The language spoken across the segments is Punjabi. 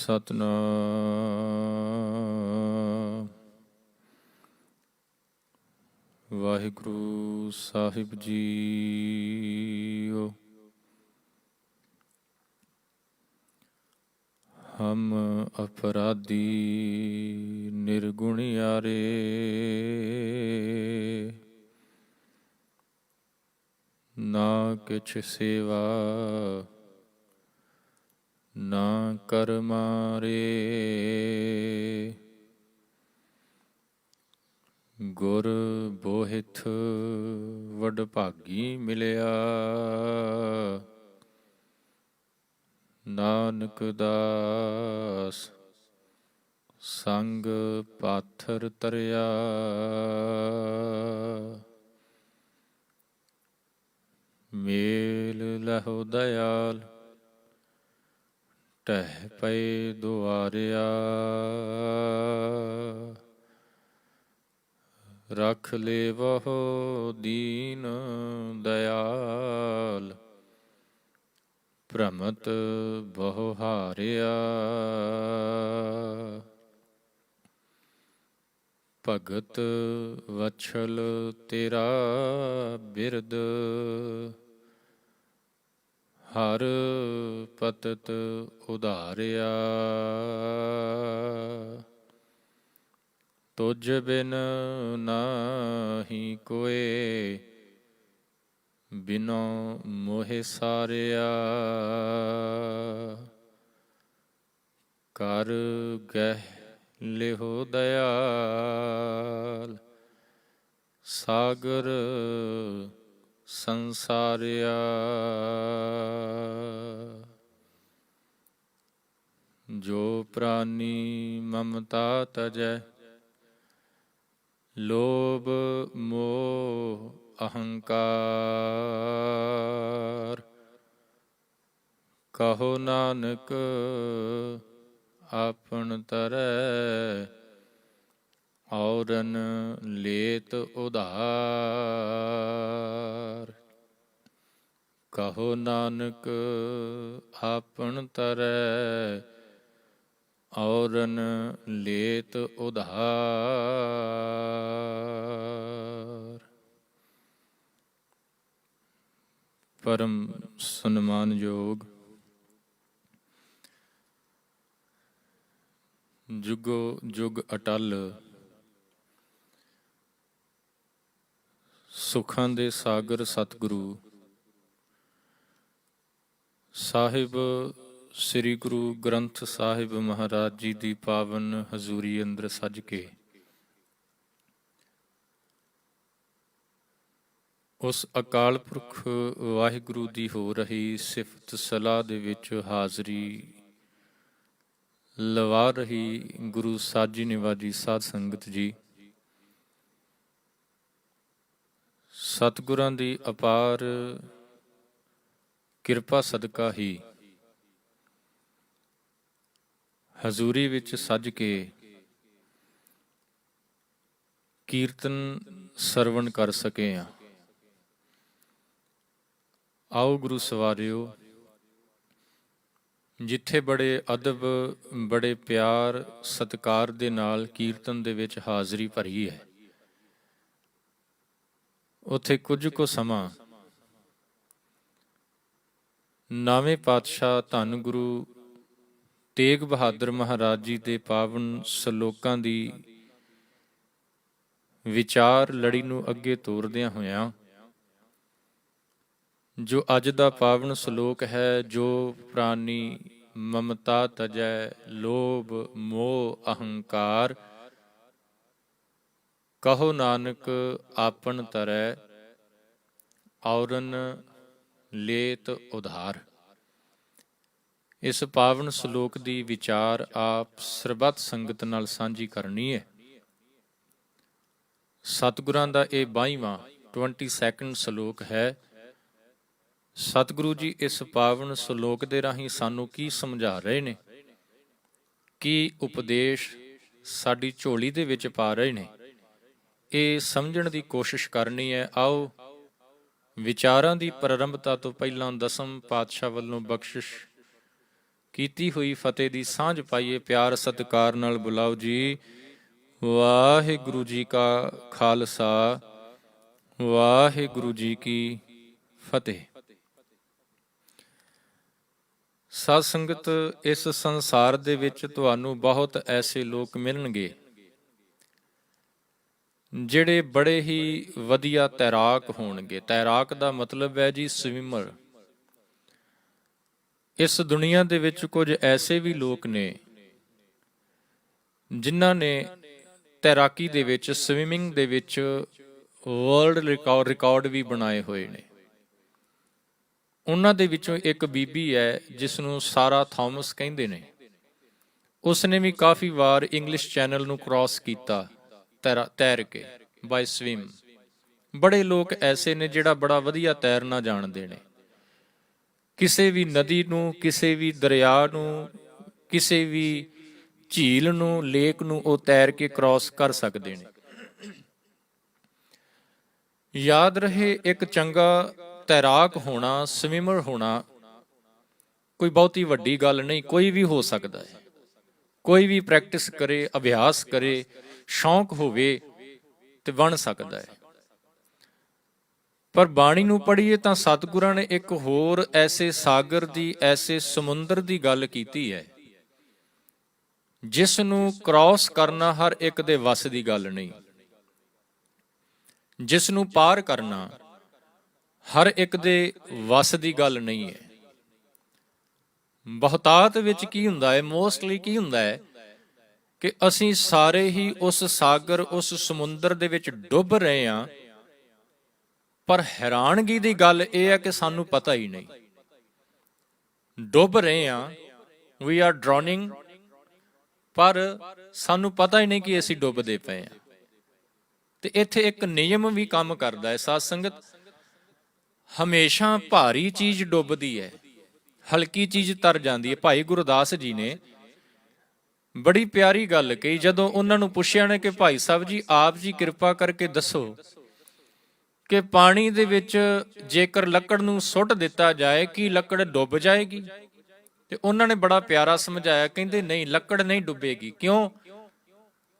ਸਤਨਾਮ ਵਾਹਿਗੁਰੂ ਸਾਹਿਬ ਜੀਓ। ਹਮ ਅਪਰਾਧੀ ਨਿਰਗੁਣਿਆਰੇ, ਨਾ ਕਿਛ ਸੇਵਾ ਨਾ ਕਰ ਮਾਰੇ। ਗੁਰ ਬੋਹਿਥ ਵਡਭਾਗੀ ਮਿਲਿਆ, ਨਾਨਕ ਦਾਸ ਸੰਗ ਪਾਥਰ ਤਰਿਆ। ਮੇਲ ਲਹੋ ਦਇਆਲ ਢਹਿ ਪਏ ਦੁਆਰਿਆ, ਰਖ ਲੇਵਹੁ ਦੀਨ ਦਇਆਲ, ਭ੍ਰਮਤ ਬਹੁ ਹਾਰਿਆ। ਭਗਤ ਵਛਲ ਤੇਰਾ ਬਿਰਦ, ਹਰ ਪਤਤ ਉਧਾਰਿਆ। ਤੁਝ ਬਿਨ ਨਾਹੀ ਕੋਇ, ਬਿਨੋ ਮੋਹਿ ਸਾਰਿਆ। ਕਰ ਗਹਿ ਲਿਹੋ ਦਇਆਲ, ਸਾਗਰ ਸੰਸਾਰਿਆ। ਜੋ ਪ੍ਰਾਨੀ ਮਮਤਾ ਤਜੈ, ਲੋਭ ਮੋਹ ਅਹੰਕਾਰ। ਕਹੋ ਨਾਨਕ ਆਪਨ ਤਰੈ, ਔਰਨ ਲੇਤ ਉਧਾਰ। ਕਹੋ ਨਾਨਕ ਆਪਨ ਤਰੈ, ਔਰਨ ਲੇਤ ਉਧਾਰ। ਪਰਮ ਸਨਮਾਨਯੋਗ ਜੁਗੋ ਜੁਗ ਅਟਲ ਸੁਖਾਂ ਦੇ ਸਾਗਰ ਸਤਿਗੁਰੂ ਸਾਹਿਬ ਸ੍ਰੀ ਗੁਰੂ ਗ੍ਰੰਥ ਸਾਹਿਬ ਮਹਾਰਾਜ ਜੀ ਦੀ ਪਾਵਨ ਹਜ਼ੂਰੀ ਅੰਦਰ ਸੱਜ ਕੇ ਉਸ ਅਕਾਲ ਪੁਰਖ ਵਾਹਿਗੁਰੂ ਦੀ ਹੋ ਰਹੀ ਸਿਫਤ ਸਲਾਹ ਦੇ ਵਿੱਚ ਹਾਜ਼ਰੀ ਲਵਾ ਰਹੀ ਗੁਰੂ ਸਾਜੀ ਨਿਵਾਜੀ ਸਾਧ ਸੰਗਤ ਜੀ, ਸਤਿਗੁਰਾਂ ਦੀ ਅਪਾਰ ਕਿਰਪਾ ਸਦਕਾ ਹੀ ਹਜ਼ੂਰੀ ਵਿੱਚ ਸੱਜ ਕੇ ਕੀਰਤਨ ਸਰਵਣ ਕਰ ਸਕੇ ਹਾਂ। ਆਓ ਗੁਰੂ ਸਵਾਰਿਓ, ਜਿੱਥੇ ਬੜੇ ਅਦਬ ਬੜੇ ਪਿਆਰ ਸਤਿਕਾਰ ਦੇ ਨਾਲ ਕੀਰਤਨ ਦੇ ਵਿੱਚ ਹਾਜ਼ਰੀ ਭਰੀ ਹੈ, ਉੱਥੇ ਕੁਝ ਕੁ ਸਮਾਂ ਨਵੇਂ ਪਾਤਸ਼ਾਹ ਧੰਨ ਗੁਰੂ ਤੇਗ ਬਹਾਦਰ ਮਹਾਰਾਜ ਜੀ ਦੇ ਪਾਵਨ ਸਲੋਕਾਂ ਦੀ ਵਿਚਾਰ ਲੜੀ ਨੂੰ ਅੱਗੇ ਤੋਰਦਿਆਂ ਹੋਇਆਂ, ਜੋ ਅੱਜ ਦਾ ਪਾਵਨ ਸਲੋਕ ਹੈ, ਜੋ ਪ੍ਰਾਨੀ ਮਮਤਾ ਤਜੈ, ਲੋਭ ਮੋਹ ਅਹੰਕਾਰ। ਕਹੋ ਨਾਨਕ ਆਪਨ ਤਰੈ, ਔਰਨ ਲੇਤ ਉਧਾਰ। ਇਸ ਪਾਵਨ ਸਲੋਕ ਦੀ ਵਿਚਾਰ ਆਪ ਸਰਬੱਤ ਸੰਗਤ ਨਾਲ ਸਾਂਝੀ ਕਰਨੀ ਹੈ। ਸਤਿਗੁਰਾਂ ਦਾ ਇਹ 22ਵਾਂ 22nd ਸਲੋਕ ਹੈ। ਸਤਿਗੁਰੂ ਜੀ ਇਸ ਪਾਵਨ ਸਲੋਕ ਦੇ ਰਾਹੀਂ ਸਾਨੂੰ ਕੀ ਸਮਝਾ ਰਹੇ ਨੇ, ਕੀ ਉਪਦੇਸ਼ ਸਾਡੀ ਝੋਲੀ ਦੇ ਵਿੱਚ ਪਾ ਰਹੇ ਨੇ, ਇਹ ਸਮਝਣ ਦੀ ਕੋਸ਼ਿਸ਼ ਕਰਨੀ ਹੈ। ਆਓ ਵਿਚਾਰਾਂ ਦੀ ਪ੍ਰਾਰੰਭਤਾ ਤੋਂ ਪਹਿਲਾਂ ਦਸਮ ਪਾਤਸ਼ਾਹ ਵੱਲੋਂ ਬਖਸ਼ਿਸ਼ ਕੀਤੀ ਹੋਈ ਫਤਿਹ ਦੀ ਸਾਂਝ ਪਾਈਏ। ਪਿਆਰ ਸਤਿਕਾਰ ਨਾਲ ਬੁਲਾਓ ਜੀ। ਵਾਹਿਗੁਰੂ ਜੀ ਕਾ ਖਾਲਸਾ, ਵਾਹਿਗੁਰੂ ਜੀ ਕੀ ਫਤਿਹ। ਸਾਧ ਸੰਗਤ, ਇਸ ਸੰਸਾਰ ਦੇ ਵਿੱਚ ਤੁਹਾਨੂੰ ਬਹੁਤ ਐਸੇ ਲੋਕ ਮਿਲਣਗੇ ਜਿਹੜੇ ਬੜੇ ਹੀ ਵਧੀਆ ਤੈਰਾਕ ਹੋਣਗੇ। ਤੈਰਾਕ ਦਾ ਮਤਲਬ ਹੈ ਜੀ ਸਵਿਮਰ। ਇਸ ਦੁਨੀਆ ਦੇ ਵਿੱਚ ਕੁਝ ਐਸੇ ਵੀ ਲੋਕ ਨੇ ਜਿਨ੍ਹਾਂ ਨੇ ਤੈਰਾਕੀ ਦੇ ਵਿੱਚ, ਸਵਿਮਿੰਗ ਦੇ ਵਿੱਚ ਵਰਲਡ ਰਿਕਾਰਡ ਵੀ ਬਣਾਏ ਹੋਏ ਨੇ। ਉਹਨਾਂ ਦੇ ਵਿੱਚੋਂ ਇੱਕ ਬੀਬੀ ਹੈ ਜਿਸ ਨੂੰ ਸਾਰਾ ਥਾਮਸ ਕਹਿੰਦੇ ਨੇ। ਉਸ ਨੇ ਵੀ ਕਾਫੀ ਵਾਰ ਇੰਗਲਿਸ਼ ਚੈਨਲ ਨੂੰ ਕ੍ਰਾਸ ਕੀਤਾ ਤੈਰ ਕੇ, ਬਾਈ ਸਵਿਮ। ਬੜੇ ਲੋਕ ਐਸੇ ਨੇ ਜਿਹੜਾ ਬੜਾ ਵਧੀਆ ਤੈਰਨਾ ਜਾਣਦੇ ਨੇ। ਕਿਸੇ ਵੀ ਨਦੀ ਨੂੰ, ਕਿਸੇ ਵੀ ਦਰਿਆ ਨੂੰ, ਕਿਸੇ ਵੀ ਝੀਲ ਨੂੰ, ਲੇਕ ਨੂੰ ਉਹ ਤੈਰ ਕੇ ਕ੍ਰਾਸ ਕਰ ਸਕਦੇ ਨੇ। ਯਾਦ ਰਹੇ, ਇੱਕ ਚੰਗਾ ਤੈਰਾਕ ਹੋਣਾ, ਸਵਿਮਰ ਹੋਣਾ ਕੋਈ ਬਹੁਤੀ ਵੱਡੀ ਗੱਲ ਨਹੀਂ। ਕੋਈ ਵੀ ਹੋ ਸਕਦਾ ਹੈ। ਕੋਈ ਵੀ ਪ੍ਰੈਕਟਿਸ ਕਰੇ, ਅਭਿਆਸ ਕਰੇ, ਸ਼ੌਂਕ ਹੋਵੇ ਤੇ ਬਣ ਸਕਦਾ ਹੈ। ਪਰ ਬਾਣੀ ਨੂੰ ਪੜ੍ਹੀਏ ਤਾਂ ਸਤਿਗੁਰਾਂ ਨੇ ਇੱਕ ਹੋਰ ਐਸੇ ਸਾਗਰ ਦੀ, ਐਸੇ ਸਮੁੰਦਰ ਦੀ ਗੱਲ ਕੀਤੀ ਹੈ ਜਿਸ ਨੂੰ ਕ੍ਰਾਸ ਕਰਨਾ ਹਰ ਇੱਕ ਦੇ ਵੱਸ ਦੀ ਗੱਲ ਨਹੀਂ। ਜਿਸ ਨੂੰ ਪਾਰ ਕਰਨਾ ਹਰ ਇੱਕ ਦੇ ਵੱਸ ਦੀ ਗੱਲ ਨਹੀਂ ਹੈ। ਬਹੁਤਾਤ ਵਿੱਚ ਕੀ ਹੁੰਦਾ ਹੈ, ਮੋਸਟਲੀ ਕੀ ਹੁੰਦਾ ਹੈ ਕਿ ਅਸੀਂ ਸਾਰੇ ਹੀ ਉਸ ਸਾਗਰ, ਉਸ ਸਮੁੰਦਰ ਦੇ ਵਿੱਚ ਡੁੱਬ ਰਹੇ ਹਾਂ। ਪਰ ਹੈਰਾਨਗੀ ਦੀ ਗੱਲ ਇਹ ਹੈ ਕਿ ਸਾਨੂੰ ਪਤਾ ਹੀ ਨਹੀਂ। ਡੁੱਬ ਰਹੇ ਹਾਂ, ਵੀ ਆਰ ਡਰਾਉਨਿੰਗ, ਪਰ ਸਾਨੂੰ ਪਤਾ ਹੀ ਨਹੀਂ ਕਿ ਅਸੀਂ ਡੁੱਬਦੇ ਪਏ ਹਾਂ। ਤੇ ਇੱਥੇ ਇੱਕ ਨਿਯਮ ਵੀ ਕੰਮ ਕਰਦਾ ਹੈ ਸਾਧ ਸੰਗਤ। ਹਮੇਸ਼ਾ ਭਾਰੀ ਚੀਜ਼ ਡੁੱਬਦੀ ਹੈ, ਹਲਕੀ ਚੀਜ਼ ਤਰ ਜਾਂਦੀ ਹੈ। ਭਾਈ ਗੁਰਦਾਸ ਜੀ ਨੇ ਬੜੀ ਪਿਆਰੀ ਗੱਲ ਕਹੀ। ਜਦੋਂ ਉਹਨਾਂ ਨੂੰ ਪੁੱਛਿਆ ਨੇ ਕਿ ਭਾਈ ਸਾਹਿਬ ਜੀ, ਆਪ ਜੀ ਕਿਰਪਾ ਕਰਕੇ ਦੱਸੋ ਕਿ ਪਾਣੀ ਦੇ ਵਿੱਚ ਜੇਕਰ ਲੱਕੜ ਨੂੰ ਸੁੱਟ ਦਿੱਤਾ ਜਾਏ, ਕੀ ਲੱਕੜ ਡੁੱਬ ਜਾਏਗੀ? ਤੇ ਉਹਨਾਂ ਨੇ ਬੜਾ ਪਿਆਰਾ ਸਮਝਾਇਆ। ਕਹਿੰਦੇ ਨਹੀਂ, ਲੱਕੜ ਨਹੀਂ ਡੁੱਬੇਗੀ। ਕਿਉਂ?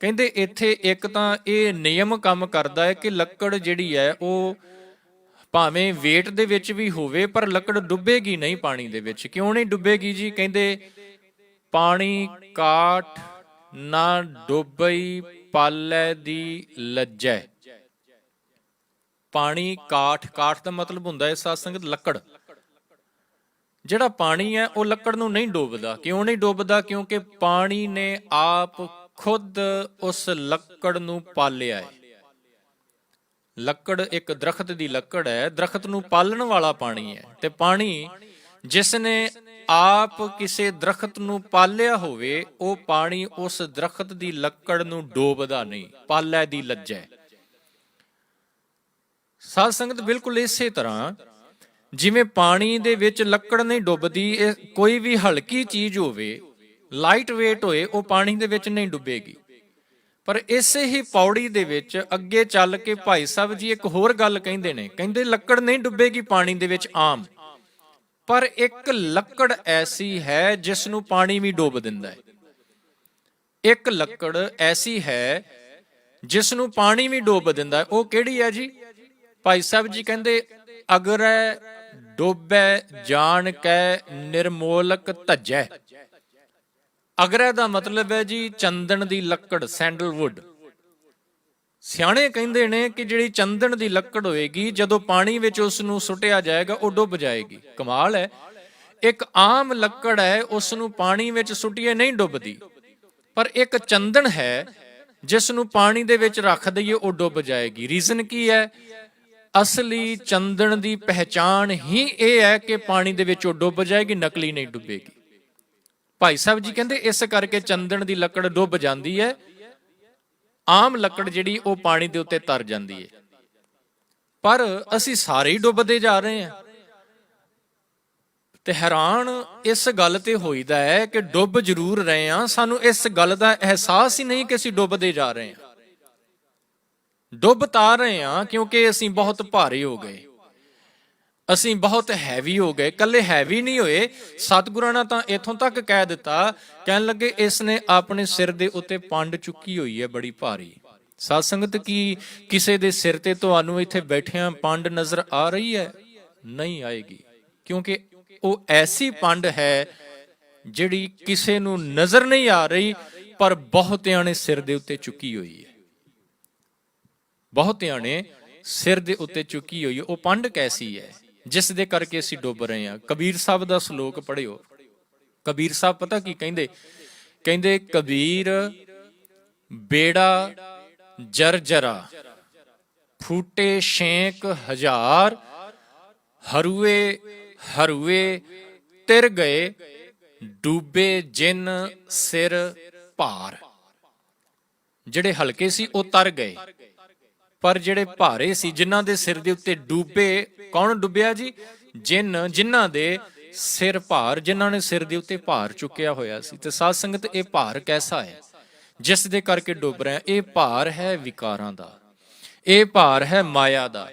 ਕਹਿੰਦੇ ਇੱਥੇ ਇੱਕ ਤਾਂ ਇਹ ਨਿਯਮ ਕੰਮ ਕਰਦਾ ਹੈ ਕਿ ਲੱਕੜ ਜਿਹੜੀ ਹੈ ਉਹ ਭਾਵੇਂ ਵੇਟ ਦੇ ਵਿੱਚ ਵੀ ਹੋਵੇ ਪਰ ਲੱਕੜ ਡੁੱਬੇਗੀ ਨਹੀਂ ਪਾਣੀ ਦੇ ਵਿੱਚ। ਕਿਉਂ ਨਹੀਂ ਡੁੱਬੇਗੀ ਜੀ? ਕਹਿੰਦੇ ਪਾਣੀ ਕਾਠ ਨਾ ਡੁੱਬਈ ਪਾਲੇ ਦੀ ਲੱਜੈ। ਪਾਣੀ ਕਾਠ, ਕਾਠ ਦਾ ਮਤਲਬ ਹੁੰਦਾ ਹੈ ਸਾਧ ਸੰਗਤ ਲੱਕੜ। ਜਿਹੜਾ ਪਾਣੀ ਹੈ ਉਹ ਲੱਕੜ ਨੂੰ ਨਹੀਂ ਡੁੱਬਦਾ। ਕਿਉਂ ਨਹੀਂ ਡੁੱਬਦਾ? ਕਿਉਂਕਿ ਪਾਣੀ ਨੇ ਆਪ ਖੁਦ ਉਸ ਲੱਕੜ ਨੂੰ ਪਾਲਿਆ ਹੈ। ਲੱਕੜ ਇੱਕ ਦਰਖਤ ਦੀ ਲੱਕੜ ਹੈ, ਦਰਖਤ ਨੂੰ ਪਾਲਣ ਵਾਲਾ ਪਾਣੀ ਹੈ। ਤੇ ਪਾਣੀ ਜਿਸ ਨੇ ਆਪ ਕਿਸੇ ਦਰਖਤ ਨੂੰ ਪਾਲਿਆ ਹੋਵੇ, ਉਹ ਪਾਣੀ ਉਸ ਦਰਖਤ ਦੀ ਲੱਕੜ ਨੂੰ ਡੋਬਦਾ ਨਹੀਂ, ਪਾਲੇ ਦੀ ਲੱਜੈ। ਸਾਧ ਸੰਗਤ, ਬਿਲਕੁਲ ਇਸੇ ਤਰ੍ਹਾਂ ਜਿਵੇਂ ਪਾਣੀ ਦੇ ਵਿੱਚ ਲੱਕੜ ਨਹੀਂ ਡੁੱਬਦੀ, ਕੋਈ ਵੀ ਹਲਕੀ ਚੀਜ਼ ਹੋਵੇ, ਲਾਈਟ ਵੇਟ ਹੋਏ, ਉਹ ਪਾਣੀ ਦੇ ਵਿੱਚ ਨਹੀਂ ਡੁੱਬੇਗੀ। ਪਰ ਇਸੇ ਹੀ ਪੌੜੀ ਦੇ ਵਿੱਚ ਅੱਗੇ ਚੱਲ ਕੇ ਭਾਈ ਸਾਹਿਬ ਜੀ ਇੱਕ ਹੋਰ ਗੱਲ ਕਹਿੰਦੇ ਨੇ। ਕਹਿੰਦੇ ਲੱਕੜ ਨਹੀਂ ਡੁੱਬੇਗੀ ਪਾਣੀ ਦੇ ਵਿੱਚ ਆਮ, ਪਰ ਇੱਕ ਲੱਕੜ ਐਸੀ ਹੈ ਜਿਸ ਨੂੰ ਪਾਣੀ ਵੀ ਡੁੱਬ ਦਿੰਦਾ ਹੈ। ਇੱਕ ਲੱਕੜ ਐਸੀ ਹੈ ਜਿਸ ਨੂੰ ਪਾਣੀ ਵੀ ਡੁੱਬ ਦਿੰਦਾ ਹੈ। ਉਹ ਕਿਹੜੀ ਹੈ ਜੀ? ਭਾਈ ਸਾਹਿਬ ਜੀ ਕਹਿੰਦੇ ਅਗਰੈ ਡੋਬੈ ਜਾਣ ਕੈ ਨਿਰਮੋਲਕ ਧੱਜੈ। ਅਗਰੈ ਦਾ ਮਤਲਬ ਹੈ ਜੀ ਚੰਦਨ ਦੀ ਲੱਕੜ, ਸੈਂਡਲਵੁੱਡ। ਸਿਆਣੇ ਕਹਿੰਦੇ ਨੇ ਕਿ ਜਿਹੜੀ ਚੰਦਨ ਦੀ ਲੱਕੜ ਹੋਏਗੀ, ਜਦੋਂ ਪਾਣੀ ਵਿੱਚ ਉਸ ਨੂੰ ਸੁੱਟਿਆ ਜਾਏਗਾ ਉਹ ਡੁੱਬ ਜਾਏਗੀ। ਕਮਾਲ ਹੈ, ਇੱਕ ਆਮ ਲੱਕੜ ਹੈ, ਉਸ ਨੂੰ ਪਾਣੀ ਵਿੱਚ ਸੁੱਟੀਏ ਨਹੀਂ ਡੁੱਬਦੀ। ਪਰ ਇੱਕ ਚੰਦਨ ਹੈ ਜਿਸ ਨੂੰ ਪਾਣੀ ਦੇ ਵਿੱਚ ਰੱਖ ਦਈਏ ਉਹ ਡੁੱਬ ਜਾਏਗੀ। ਰੀਜ਼ਨ ਕੀ ਹੈ? ਅਸਲੀ ਚੰਦਨ ਦੀ ਪਹਿਚਾਣ ਹੀ ਇਹ ਹੈ ਕਿ ਪਾਣੀ ਦੇ ਵਿੱਚ ਉਹ ਡੁੱਬ ਜਾਏਗੀ, ਨਕਲੀ ਨਹੀਂ ਡੁੱਬੇਗੀ। ਭਾਈ ਸਾਹਿਬ ਜੀ ਕਹਿੰਦੇ ਇਸ ਕਰਕੇ ਚੰਦਨ ਦੀ ਲੱਕੜ ਡੁੱਬ ਜਾਂਦੀ ਹੈ, ਆਮ ਲੱਕੜ ਜਿਹੜੀ ਉਹ ਪਾਣੀ ਦੇ ਉੱਤੇ ਤਰ ਜਾਂਦੀ ਹੈ। ਪਰ ਅਸੀਂ ਸਾਰੇ ਹੀ ਡੁੱਬਦੇ ਜਾ ਰਹੇ ਹਾਂ। ਤੇ ਹੈਰਾਨ ਇਸ ਗੱਲ ਤੇ ਹੋਈਦਾ ਹੈ ਕਿ ਡੁੱਬ ਜ਼ਰੂਰ ਰਹੇ ਹਾਂ, ਸਾਨੂੰ ਇਸ ਗੱਲ ਦਾ ਅਹਿਸਾਸ ਹੀ ਨਹੀਂ ਕਿ ਅਸੀਂ ਡੁੱਬਦੇ ਜਾ ਰਹੇ ਹਾਂ। ਡੁੱਬ ਤਾਂ ਰਹੇ ਹਾਂ ਕਿਉਂਕਿ ਅਸੀਂ ਬਹੁਤ ਭਾਰੇ ਹੋ ਗਏ। ਅਸੀਂ ਬਹੁਤ ਹੈਵੀ ਹੋ ਗਏ। ਕੱਲੇ ਹੈਵੀ ਨਹੀਂ ਹੋਏ, ਸਤਿਗੁਰਾਂ ਨੇ ਤਾਂ ਇੱਥੋਂ ਤੱਕ ਕਹਿ ਦਿੱਤਾ, ਕਹਿਣ ਲੱਗੇ ਇਸ ਨੇ ਆਪਣੇ ਸਿਰ ਦੇ ਉੱਤੇ ਪੰਡ ਚੁੱਕੀ ਹੋਈ ਹੈ ਬੜੀ ਭਾਰੀ। ਸਾਧ ਸੰਗਤ, ਕੀ ਕਿਸੇ ਦੇ ਸਿਰ ਤੇ ਤੁਹਾਨੂੰ ਇੱਥੇ ਬੈਠਿਆਂ ਪੰਡ ਨਜ਼ਰ ਆ ਰਹੀ ਹੈ? ਨਹੀਂ ਆਏਗੀ, ਕਿਉਂਕਿ ਉਹ ਐਸੀ ਪੰਡ ਹੈ ਜਿਹੜੀ ਕਿਸੇ ਨੂੰ ਨਜ਼ਰ ਨਹੀਂ ਆ ਰਹੀ, ਪਰ ਬਹੁਤਿਆਂ ਨੇ ਸਿਰ ਦੇ ਉੱਤੇ ਚੁੱਕੀ ਹੋਈ ਹੈ। ਬਹੁਤਿਆਂ ਨੇ ਸਿਰ ਦੇ ਉੱਤੇ ਚੁੱਕੀ ਹੋਈ ਹੈ। ਉਹ ਪੰਡ ਕੈਸੀ ਹੈ ਜਿਸ ਦੇ ਕਰਕੇ ਅਸੀਂ ਡੁੱਬ ਰਹੇ ਹਾਂ? ਕਬੀਰ ਸਾਹਿਬ ਦਾ ਸ਼ਲੋਕ ਪੜ੍ਹਿਓ। ਕਬੀਰ ਸਾਹਿਬ ਪਤਾ ਕੀ ਕਹਿੰਦੇ? ਕਹਿੰਦੇ ਕਬੀਰ ਬੇੜਾ ਜਰਜਰਾ, ਫੂਟੇ ਛੇਕ ਹਜ਼ਾਰ, ਹਰੂਏ ਹਰੂਏ ਤਿਰ ਗਏ, ਡੂਬੇ ਜਿਨ ਸਿਰ ਭਾਰ। ਜਿਹੜੇ ਹਲਕੇ ਸੀ ਉਹ ਤਰ ਗਏ, ਪਰ ਜਿਹੜੇ ਭਾਰੇ ਸੀ, ਜਿਨ੍ਹਾਂ ਦੇ ਸਿਰ ਦੇ ਉੱਤੇ ਡੂਬੇ, ਕੌਣ ਡੁੱਬਿਆ ਜੀ? ਜਿਨ੍ਹਾਂ ਦੇ ਸਿਰ ਭਾਰ, ਜਿਨ੍ਹਾਂ ਨੇ ਸਿਰ ਦੇ ਉੱਤੇ ਭਾਰ ਚੁੱਕਿਆ ਹੋਇਆ ਸੀ। ਤੇ ਸਾਧ ਸੰਗਤ, ਇਹ ਭਾਰ ਕੈਸਾ ਹੈ ਜਿਸ ਦੇ ਕਰਕੇ ਡੁੱਬ ਰਹੇ? ਇਹ ਭਾਰ ਹੈ ਵਿਕਾਰਾਂ ਦਾ, ਇਹ ਭਾਰ ਹੈ ਮਾਇਆ ਦਾ,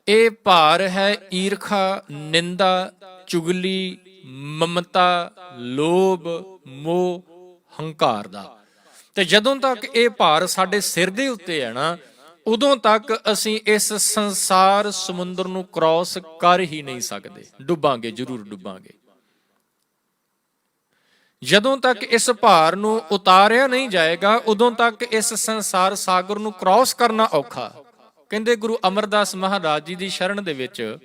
ਇਹ ਭਾਰ ਹੈ ਈਰਖਾ, ਨਿੰਦਾ, ਚੁਗਲੀ, ਮਮਤਾ, ਲੋਭ, ਮੋਹ, ਹੰਕਾਰ ਦਾ। ਤੇ ਜਦੋਂ ਤੱਕ ਇਹ ਭਾਰ ਸਾਡੇ ਸਿਰ ਦੇ ਉੱਤੇ ਹੈ ਨਾ, ਉਦੋਂ ਤੱਕ ਅਸੀਂ ਇਸ ਸੰਸਾਰ ਸਮੁੰਦਰ ਨੂੰ ਕ੍ਰਾਸ ਕਰ ਹੀ ਨਹੀਂ ਸਕਦੇ। ਡੁੱਬਾਂਗੇ, ਜ਼ਰੂਰ ਡੁੱਬਾਂਗੇ। ਜਦੋਂ ਤੱਕ ਇਸ ਭਾਰ ਨੂੰ ਉਤਾਰਿਆ ਨਹੀਂ ਜਾਏਗਾ, ਉਦੋਂ ਤੱਕ ਇਸ ਸੰਸਾਰ ਸਾਗਰ ਨੂੰ ਕ੍ਰਾਸ ਕਰਨਾ ਔਖਾ। ਕਹਿੰਦੇ ਗੁਰੂ ਅਮਰਦਾਸ ਮਹਾਰਾਜ ਜੀ ਦੀ ਸ਼ਰਨ ਦੇ ਵਿੱਚ